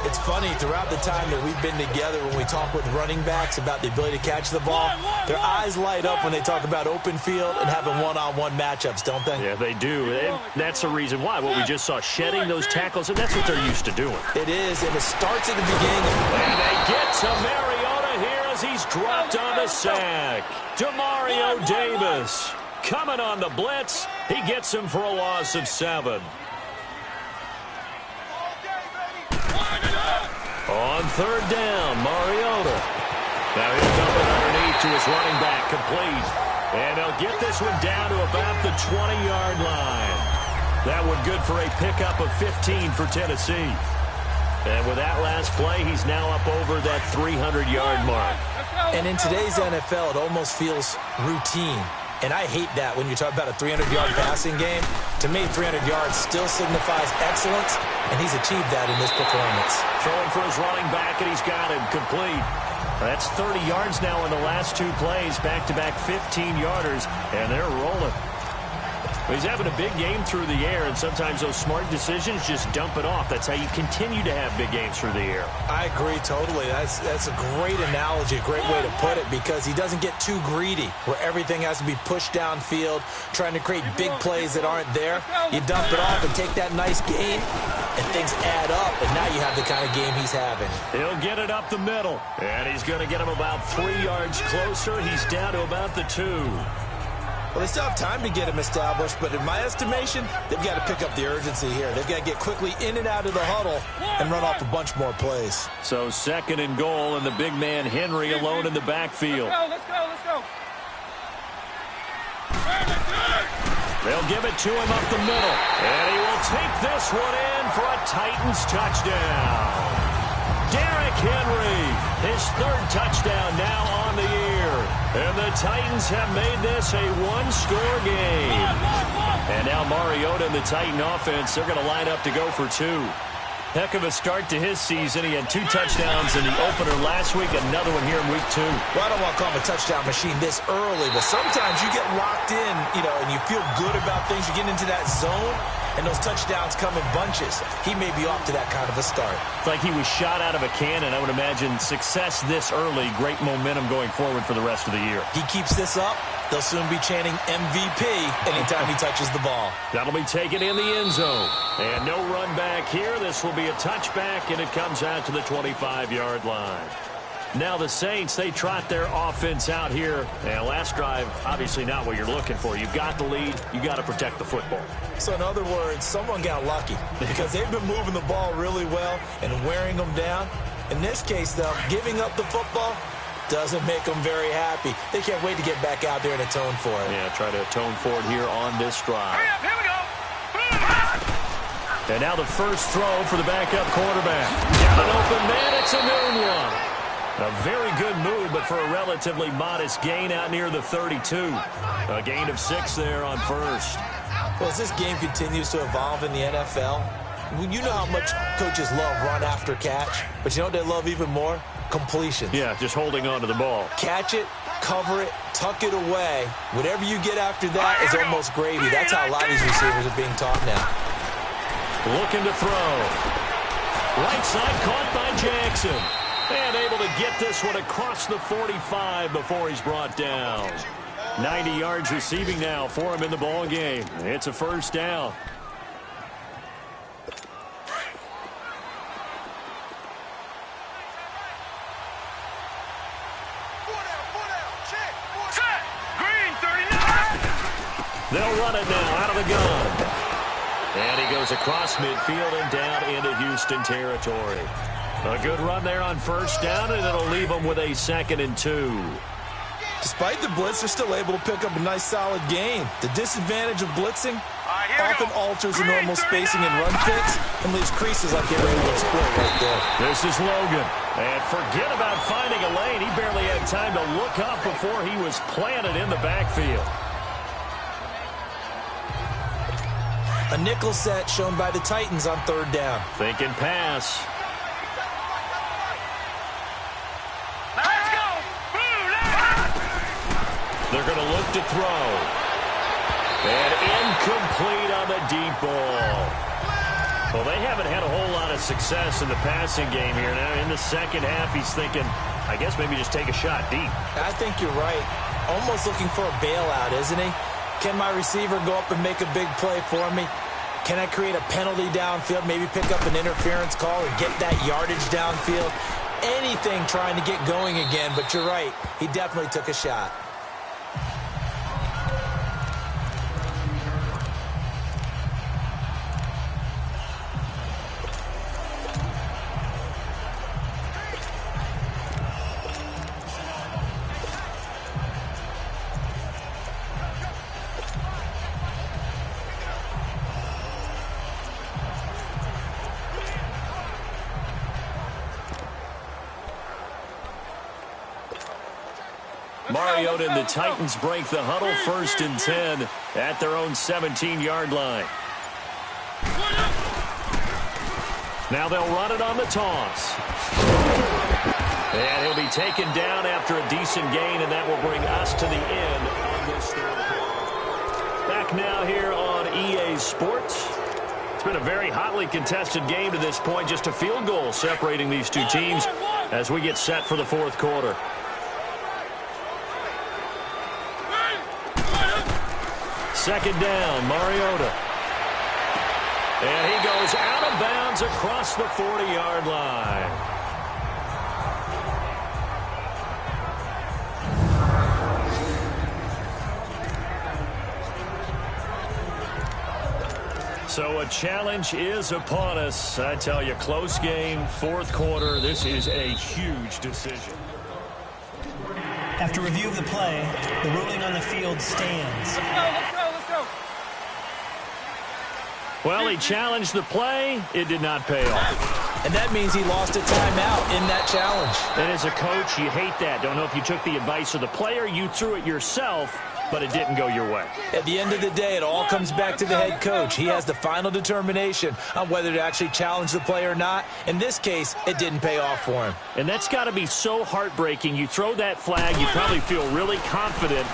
It's funny, throughout the time that we've been together, when we talk with running backs about the ability to catch the ball, their eyes light up when they talk about open field and having one-on-one matchups, don't they? Yeah, they do. And that's the reason why. What we just saw, shedding those tackles, and that's what they're used to doing. It is, and it starts at the beginning. And they get to Mariota here as he's dropped on the sack. Demario Davis coming on the blitz. He gets him for a loss of 7. On third down, Mariota. Now he'll dump it underneath to his running back, complete. And they'll get this one down to about the 20-yard line. That one good for a pickup of 15 for Tennessee. And with that last play, he's now up over that 300-yard mark. And in today's NFL, it almost feels routine. And I hate that when you talk about a 300-yard passing game. To me, 300 yards still signifies excellence, and he's achieved that in this performance. Throwing for his running back, and he's got him complete. That's 30 yards now in the last 2 plays, back-to-back 15-yarders, and they're rolling. He's having a big game through the air, and sometimes those smart decisions just dump it off. That's how you continue to have big games through the air. I agree totally. That's a great analogy, a great way to put it, because he doesn't get too greedy where everything has to be pushed downfield, trying to create big plays that aren't there. You dump it off and take that nice gain, and things add up, and now you have the kind of game he's having. He'll get it up the middle, and he's going to get him about 3 yards closer. He's down to about the 2. Well, they still have time to get him established, but in my estimation, they've got to pick up the urgency here. They've got to get quickly in and out of the huddle and run off a bunch more plays. So 2nd and goal, and the big man Henry alone in the backfield. Let's go. They'll give it to him up the middle, and he will take this one in for a Titans touchdown. Derrick Henry, his 3rd touchdown now on the year. And the Titans have made this a 1-score game. And now Mariota and the Titan offense, they're going to line up to go for 2. Heck of a start to his season. He had 2 touchdowns in the opener last week, another one here in week 2. Well, I don't want to call him a touchdown machine this early, but sometimes you get locked in, and you feel good about things. You get into that zone, and those touchdowns come in bunches. He may be off to that kind of a start. It's like he was shot out of a cannon. I would imagine success this early, great momentum going forward for the rest of the year. He keeps this up, they'll soon be chanting MVP anytime he touches the ball. That'll be taken in the end zone. And no run back here. This will be a touchback, and it comes out to the 25-yard line. Now the Saints, they trot their offense out here. And last drive, obviously not what you're looking for. You've got the lead. You got to protect the football. So in other words, someone got lucky because they've been moving the ball really well and wearing them down. In this case, though, giving up the football doesn't make them very happy. They can't wait to get back out there and atone for it. Yeah, try to atone for it here on this drive. Hurry up, here we go. And now the first throw for the backup quarterback. Got an open man. It's a noon one. A very good move, but for a relatively modest gain out near the 32. A gain of 6 there on first. Well, as this game continues to evolve in the NFL, you know how much coaches love run after catch, but you know what they love even more? Completion. Yeah, just holding on to the ball. Catch it, cover it, tuck it away. Whatever you get after that is almost gravy. That's how a lot of these receivers are being taught now. Looking to throw. Right side caught by Jackson. And able to get this one across the 45 before he's brought down. 90 yards receiving now for him in the ball game. It's a first down. They'll run it now out of the gun. And he goes across midfield and down into Houston territory. A good run there on first down, and it'll leave them with a 2nd and 2. Despite the blitz, they're still able to pick up a nice, solid gain. The disadvantage of blitzing often alters the normal spacing and run fits and leaves creases like they're able to exploit right there. This is Logan. And forget about finding a lane. He barely had time to look up before he was planted in the backfield. A nickel set shown by the Titans on 3rd down. Thinking pass. Let's go. They're going to look to throw. And incomplete on the deep ball. Well, they haven't had a whole lot of success in the passing game here. Now, in the second half, he's thinking, I guess maybe just take a shot deep. I think you're right. Almost looking for a bailout, isn't he? Can my receiver go up and make a big play for me? Can I create a penalty downfield, maybe pick up an interference call and get that yardage downfield? Anything trying to get going again, but you're right. He definitely took a shot. Mariota and the Titans break the huddle, 1st and 10 at their own 17-yard line. Now they'll run it on the toss. And he'll be taken down after a decent gain, and that will bring us to the end of this third quarter. Back now here on EA Sports. It's been a very hotly contested game to this point, just a field goal separating these two teams as we get set for the fourth quarter. Second down, Mariota. And he goes out of bounds across the 40-yard line. So a challenge is upon us. I tell you, close game, fourth quarter. This is a huge decision. After review of the play, the ruling on the field stands. Let's go. Well, he challenged the play. It did not pay off. And that means he lost a timeout in that challenge. And as a coach, you hate that. Don't know if you took the advice of the player, you threw it yourself, but it didn't go your way. At the end of the day, it all comes back to the head coach. He has the final determination on whether to actually challenge the play or not. In this case, it didn't pay off for him. And that's got to be so heartbreaking. You throw that flag, you probably feel really confident,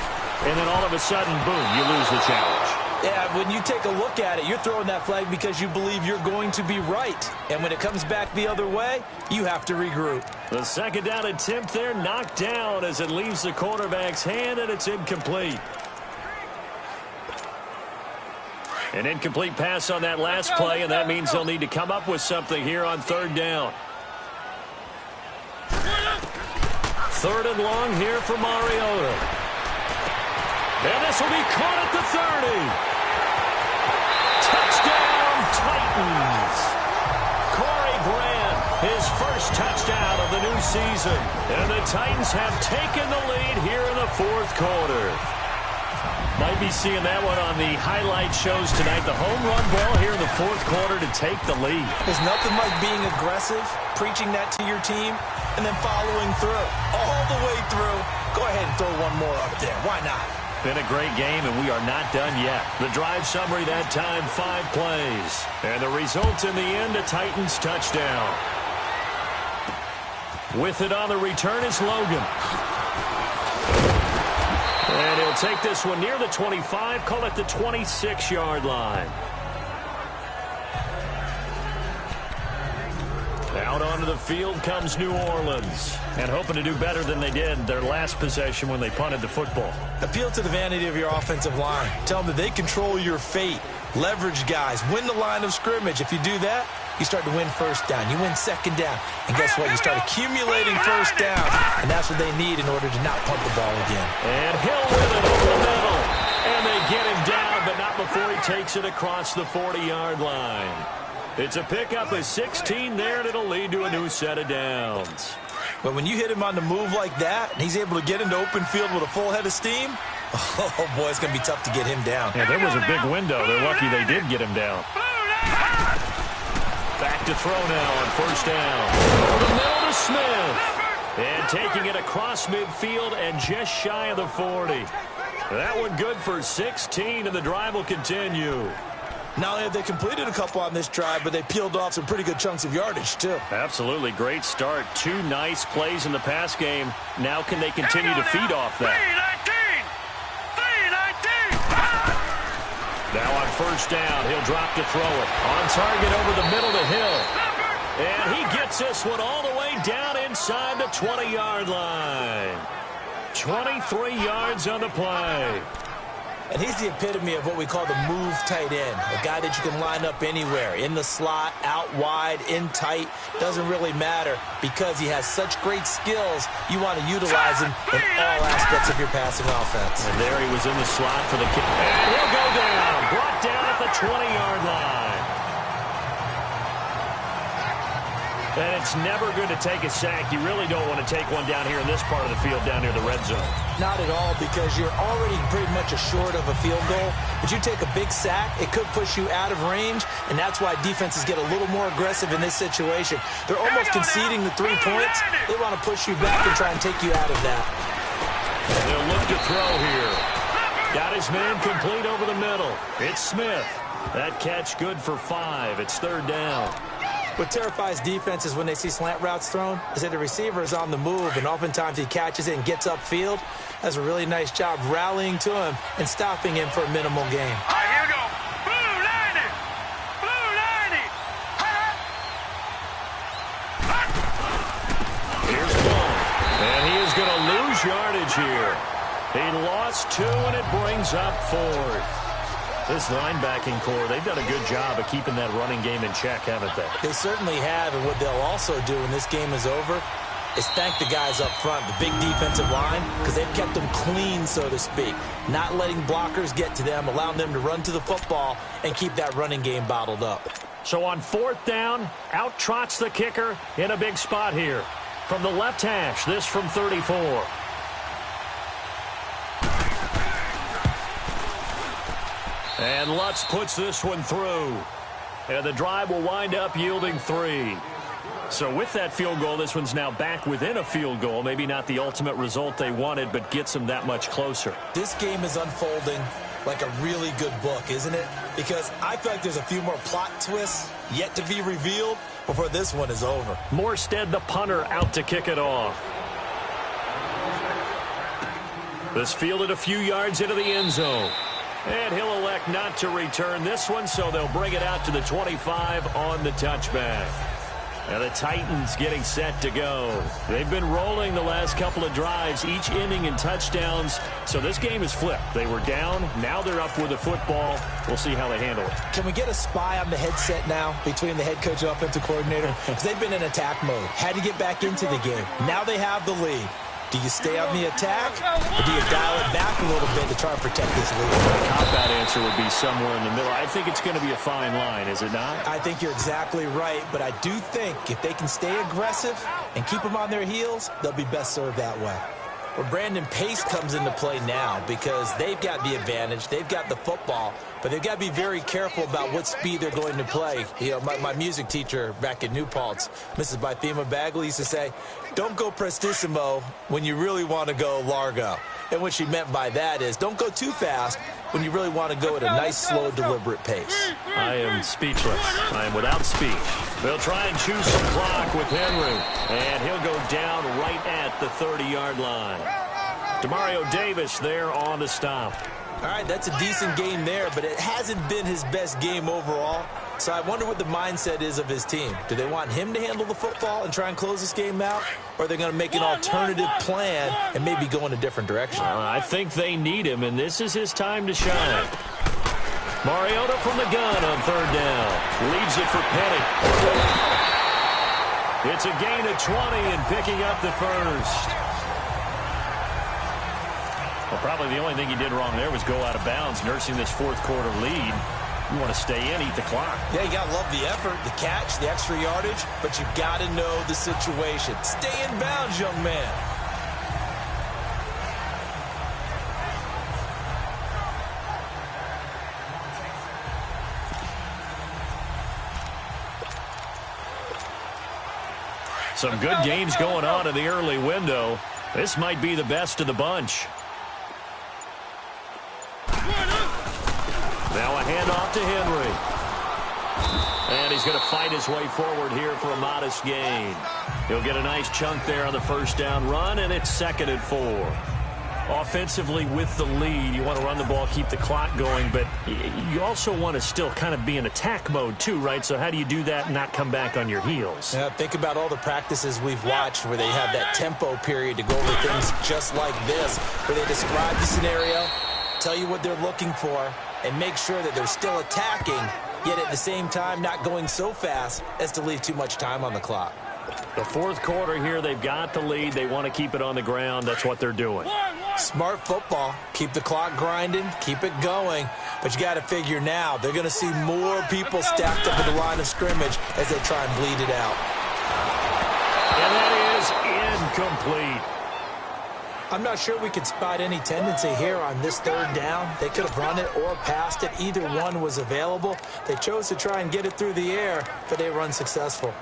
and then all of a sudden, boom, you lose the challenge. Yeah, when you take a look at it, you're throwing that flag because you believe you're going to be right. And when it comes back the other way, you have to regroup. The second down attempt there knocked down as it leaves the quarterback's hand, and it's incomplete. An incomplete pass on that last play, and that means they'll need to come up with something here on third down. Third and long here for Mariota. And this will be caught at the 30. Touchdown, Titans. Corey Grant, his first touchdown of the new season. And the Titans have taken the lead here in the fourth quarter. Might be seeing that one on the highlight shows tonight. The home run ball here in the fourth quarter to take the lead. There's nothing like being aggressive, preaching that to your team, and then following through. All the way through. Go ahead and throw one more up there. Why not? Been a great game, and we are not done yet. The drive summary that time, 5 plays. And the result in the end, a Titans touchdown. With it on the return is Logan. And he'll take this one near the 25, call it the 26-yard line. Out onto the field comes New Orleans. And hoping to do better than they did their last possession when they punted the football. Appeal to the vanity of your offensive line. Tell them that they control your fate. Leverage guys. Win the line of scrimmage. If you do that, you start to win first down. You win second down. And guess what? You start accumulating first downs. And that's what they need in order to not punt the ball again. And Hill with it over the middle. And they get him down, but not before he takes it across the 40-yard line. It's a pickup of 16 there, and it'll lead to a new set of downs. But when you hit him on the move like that, and he's able to get into open field with a full head of steam, oh, boy, it's going to be tough to get him down. Yeah, there was a big window. They're lucky they did get him down. Back to throw now on first down. Over the middle to Smith. And taking it across midfield and just shy of the 40. That one good for 16, and the drive will continue. Not only have they completed a couple on this drive, but they peeled off some pretty good chunks of yardage, too. Absolutely. Great start. 2 nice plays in the pass game. Now can they continue to feed off that? first down. He'll drop to throw it. On target over the middle to Hill. And he gets this one all the way down inside the 20-yard line. 23 yards on the play. And he's the epitome of what we call the move tight end, a guy that you can line up anywhere, in the slot, out wide, in tight, doesn't really matter because he has such great skills. You want to utilize him in all aspects of your passing offense. And there he was in the slot for the kick. And he'll go down, brought down at the 20-yard line. And it's never good to take a sack. You really don't want to take one down here in this part of the field, down near the red zone. Not at all, because you're already pretty much assured of a field goal. But you take a big sack, it could push you out of range, and that's why defenses get a little more aggressive in this situation. They're almost conceding the 3 points. They want to push you back and try and take you out of that. They'll look to throw here. Got his man complete over the middle. It's Smith. That catch good for 5. It's third down. What terrifies defenses when they see slant routes thrown is that the receiver is on the move, and oftentimes he catches it and gets upfield. Does a really nice job rallying to him and stopping him for a minimal gain. All right, here we go. Blue 90. Blue 90. Here's one. And he is going to lose yardage here. He lost 2, and it brings up 4th. This linebacking core, they've done a good job of keeping that running game in check, haven't they? They certainly have, and what they'll also do when this game is over is thank the guys up front, the big defensive line, because they've kept them clean, so to speak. Not letting blockers get to them, allowing them to run to the football and keep that running game bottled up. So on 4th down, out trots the kicker in a big spot here. From the left hash, this from 34. And Lutz puts this one through. And the drive will wind up yielding 3. So with that field goal, this one's now back within a field goal. Maybe not the ultimate result they wanted, but gets them that much closer. This game is unfolding like a really good book, isn't it? Because I feel like there's a few more plot twists yet to be revealed before this one is over. Morstead, the punter, out to kick it off. This fielded a few yards into the end zone. And he'll elect not to return this one, so they'll bring it out to the 25 on the touchback. And the Titans getting set to go. They've been rolling the last couple of drives, each ending in touchdowns. So this game is flipped. They were down. Now they're up with the football. We'll see how they handle it. Can we get a spy on the headset now between the head coach and offensive coordinator? Because they've been in attack mode. Had to get back into the game. Now they have the lead. Do you stay on the attack, or do you dial it back a little bit to try and protect this lead? The cop-out answer would be somewhere in the middle. I think it's going to be a fine line, is it not? I think you're exactly right, but I do think if they can stay aggressive and keep them on their heels, they'll be best served that way. Where Brandon Pace comes into play now because they've got the advantage, they've got the football, but they've got to be very careful about what speed they're going to play. You know, my music teacher back in New Paltz, Mrs. Bythema Bagley, used to say, don't go prestissimo when you really want to go largo. And what she meant by that is don't go too fast when you really want to go at a nice, slow, deliberate pace. I am speechless. I am without speech. They'll try and choose some clock with Henry, and he'll go down right at the 30-yard line. Demario Davis there on the stop. All right, that's a decent game there, but it hasn't been his best game overall. So I wonder what the mindset is of his team. Do they want him to handle the football and try and close this game out? Or are they going to make an alternative plan and maybe go in a different direction? I think they need him, and this is his time to shine. Mariota from the gun on third down. Leaves it for Penny. It's a gain of 20 and picking up the first. Well, probably the only thing he did wrong there was go out of bounds, nursing this fourth quarter lead. You want to stay in, eat the clock. Yeah, you got to love the effort, the catch, the extra yardage, but you got to know the situation. Stay in bounds, young man. Some good games going on in the early window. This might be the best of the bunch. Now a handoff to Henry. And he's going to fight his way forward here for a modest gain. He'll get a nice chunk there on the first down run, and it's 2nd and 4. Offensively with the lead, you want to run the ball, keep the clock going, but you also want to still kind of be in attack mode too, right? So how do you do that and not come back on your heels? Yeah, think about all the practices we've watched where they have that tempo period to go over things just like this, where they describe the scenario, tell you what they're looking for, and make sure that they're still attacking, yet at the same time not going so fast as to leave too much time on the clock. The fourth quarter here, they've got the lead. They want to keep it on the ground. That's what they're doing. Smart football. Keep the clock grinding. Keep it going. But you got to figure now they're going to see more people stacked up at the line of scrimmage as they try and bleed it out. And that is incomplete. I'm not sure we could spot any tendency here on this third down. They could have run it or passed it. Either one was available. They chose to try and get it through the air, but they were unsuccessful.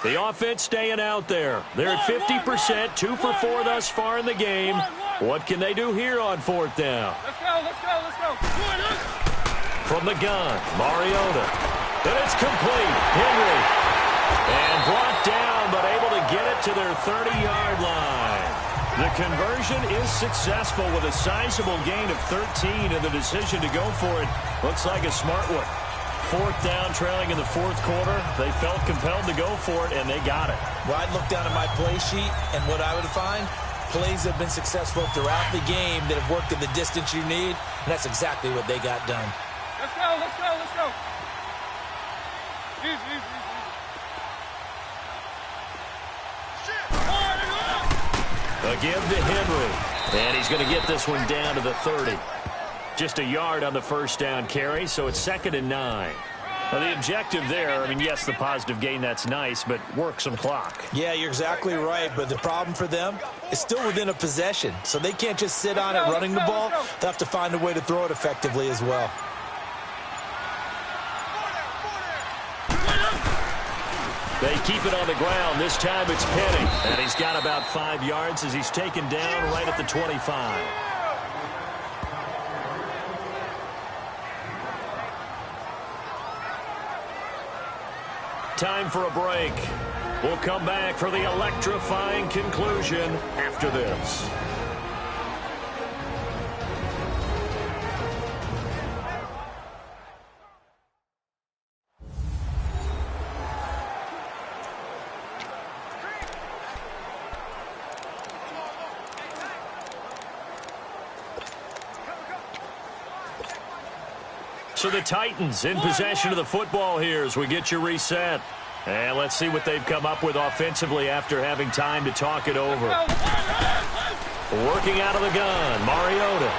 The offense staying out there. They're at 50%, 2 for 4 thus far in the game. What can they do here on fourth down? Let's go, let's go, let's go. From the gun, Mariota. And it's complete. Henry. And brought down, but able to get it to their 30-yard line. The conversion is successful with a sizable gain of 13, and the decision to go for it looks like a smart one. Fourth down, trailing in the fourth quarter. They felt compelled to go for it, and they got it. Well, I'd look down at my play sheet, and what I would find, plays have been successful throughout the game that have worked at the distance you need, and that's exactly what they got done. Let's go, let's go, let's go. Easy. A give to Henry, and he's going to get this one down to the 30. Just a yard on the first down carry, so it's 2nd and 9. Now, the objective there, I mean, yes, the positive gain, that's nice, but work some clock. Yeah, you're exactly right, but the problem for them is still within a possession, so they can't just sit on it running the ball. They'll have to find a way to throw it effectively as well. They keep it on the ground. This time it's Penny, and he's got about 5 yards as he's taken down right at the 25. Time for a break. We'll come back for the electrifying conclusion after this. So the Titans in possession of the football here as we get you reset. And let's see what they've come up with offensively after having time to talk it over. Working out of the gun, Mariota.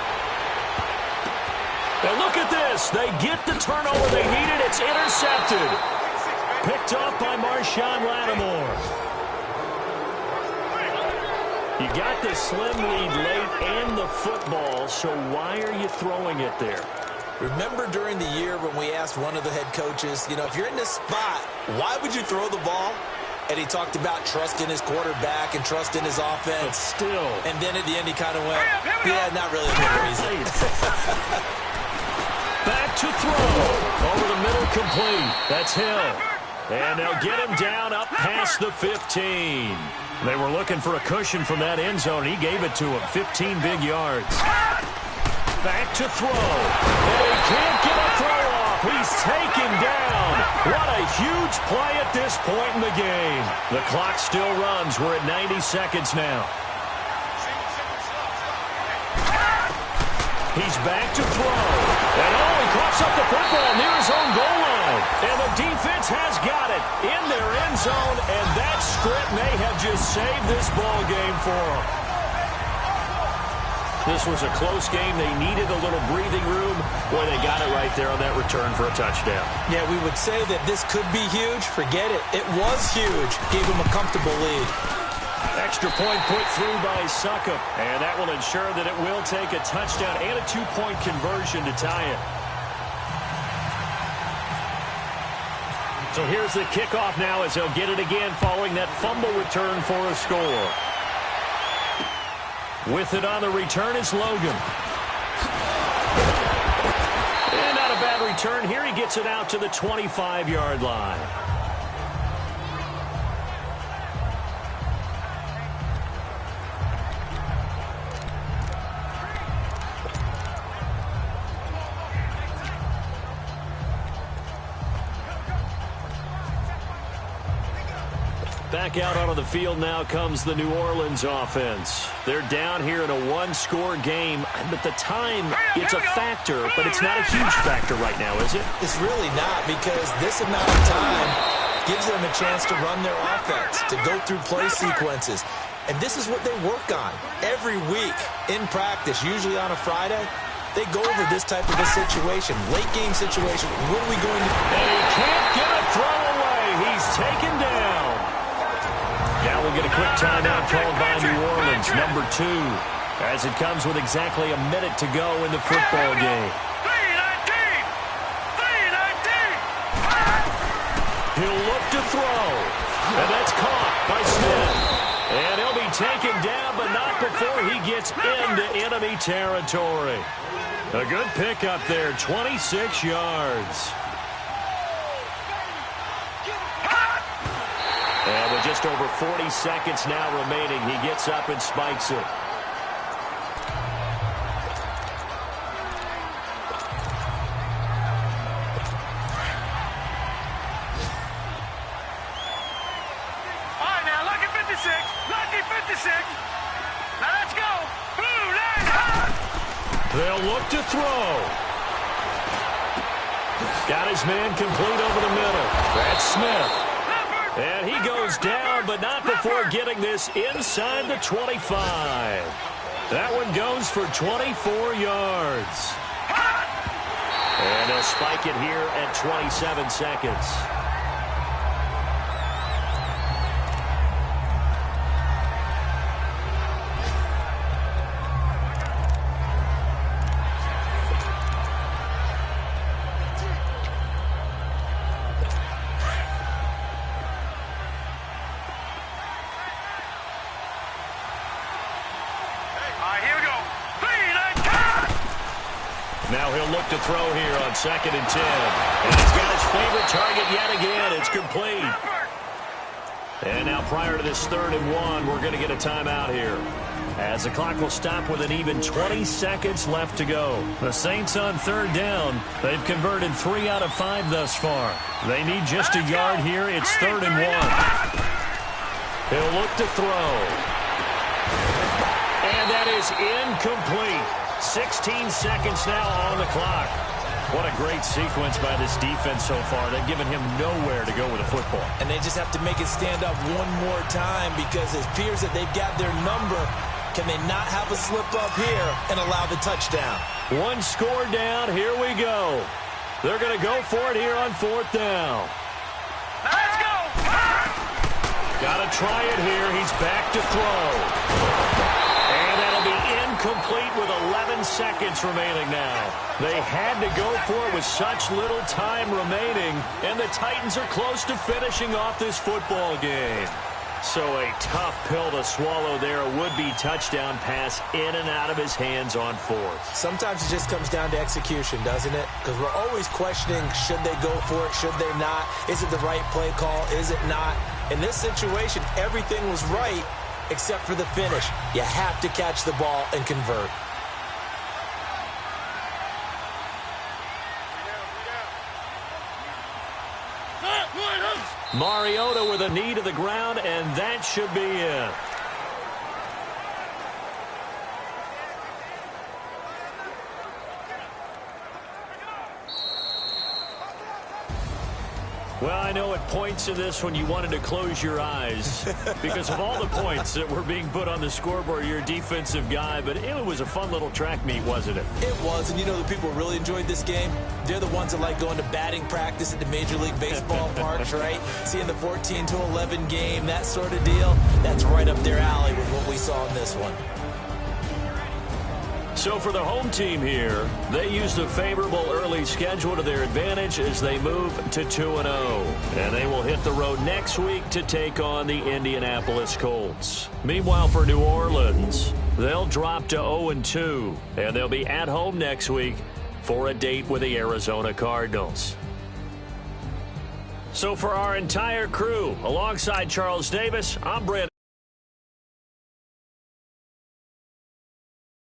And look at this. They get the turnover they needed. It's intercepted. Picked up by Marshawn Lattimore. You got the slim lead late and the football, so why are you throwing it there? Remember during the year when we asked one of the head coaches, if you're in this spot, why would you throw the ball? And he talked about trusting his quarterback and trusting his offense. But still. And then at the end he kind of went, yeah, not really a good reason. Back to throw. Over the middle, complete. That's Hill. And they'll get him down up past the 15. They were looking for a cushion from that end zone. He gave it to him. 15 big yards. Back to throw. And he can't get a throw off. He's taken down. What a huge play at this point in the game. The clock still runs. We're at 90 seconds now. He's back to throw. And he coughs up the football near his own goal line. And the defense has got it in their end zone. And that script may have just saved this ball game for them. This was a close game. They needed a little breathing room. Boy, they got it right there on that return for a touchdown. Yeah, we would say that this could be huge. Forget it. It was huge. Gave them a comfortable lead. Extra point put through by Suckup. And that will ensure that it will take a touchdown and a 2-point conversion to tie it. So here's the kickoff now as they'll get it again following that fumble return for a score. With it on the return is Logan. And not a bad return. Here he gets it out to the 25-yard line. Back out onto the field now comes the New Orleans offense. They're down here in a one-score game, but the time, it's a factor, but it's not a huge factor right now, is it? It's really not, because this amount of time gives them a chance to run their offense, to go through play sequences. And this is what they work on every week in practice, usually on a Friday. They go over this type of a situation, late-game situation. What are we going to do? And he can't get a throw away. He's taken down. Now we'll get a quick timeout called by New Orleans, number 2, as it comes with exactly a minute to go in the football game. He'll look to throw, and that's caught by Smith. And he'll be taken down, but not before he gets into enemy territory. A good pickup there, 26 yards. And with just over 40 seconds now remaining, he gets up and spikes it. All right, now, lucky 56. Lucky 56. Now, let's go. Blue line. They'll look to throw. Got his man complete over the middle. That's Smith. And he goes down, but not before getting this inside the 25. That one goes for 24 yards. And they'll spike it here at 27 seconds. Now he'll look to throw here on 2nd and 10. And he's got his favorite target yet again. It's complete. And now prior to this 3rd and 1, we're going to get a timeout here, as the clock will stop with an even 20 seconds left to go. The Saints on 3rd down. They've converted 3 out of 5 thus far. They need just a yard here. It's 3rd and 1. He'll look to throw. And that is incomplete. 16 seconds now on the clock. What a great sequence by this defense so far. They've given him nowhere to go with the football. And they just have to make it stand up one more time, because it appears that they've got their number. Can they not have a slip up here and allow the touchdown? One score down. Here we go. They're going to go for it here on 4th down. Let's go. Got to try it here. He's back to throw. And that'll be incomplete with 11 seconds remaining now. They had to go for it with such little time remaining, and the Titans are close to finishing off this football game. So a tough pill to swallow there. A would-be touchdown pass in and out of his hands on 4th. Sometimes it just comes down to execution, doesn't it? Because we're always questioning, should they go for it, should they not? Is it the right play call, is it not? In this situation, everything was right except for the finish. You have to catch the ball and convert. Mariota with a knee to the ground, and that should be it. Well, I know at points in this when you wanted to close your eyes because of all the points that were being put on the scoreboard. You're a defensive guy, but it was a fun little track meet, wasn't it? It was, and you know the people who really enjoyed this game? They're the ones that like going to batting practice at the Major League Baseball parks, right? Seeing the 14-11 game, that sort of deal. That's right up their alley with what we saw in this one. So for the home team here, they used a favorable early schedule to their advantage as they move to 2-0. And they will hit the road next week to take on the Indianapolis Colts. Meanwhile, for New Orleans, they'll drop to 0-2. And they'll be at home next week for a date with the Arizona Cardinals. So for our entire crew, alongside Charles Davis, I'm Brent.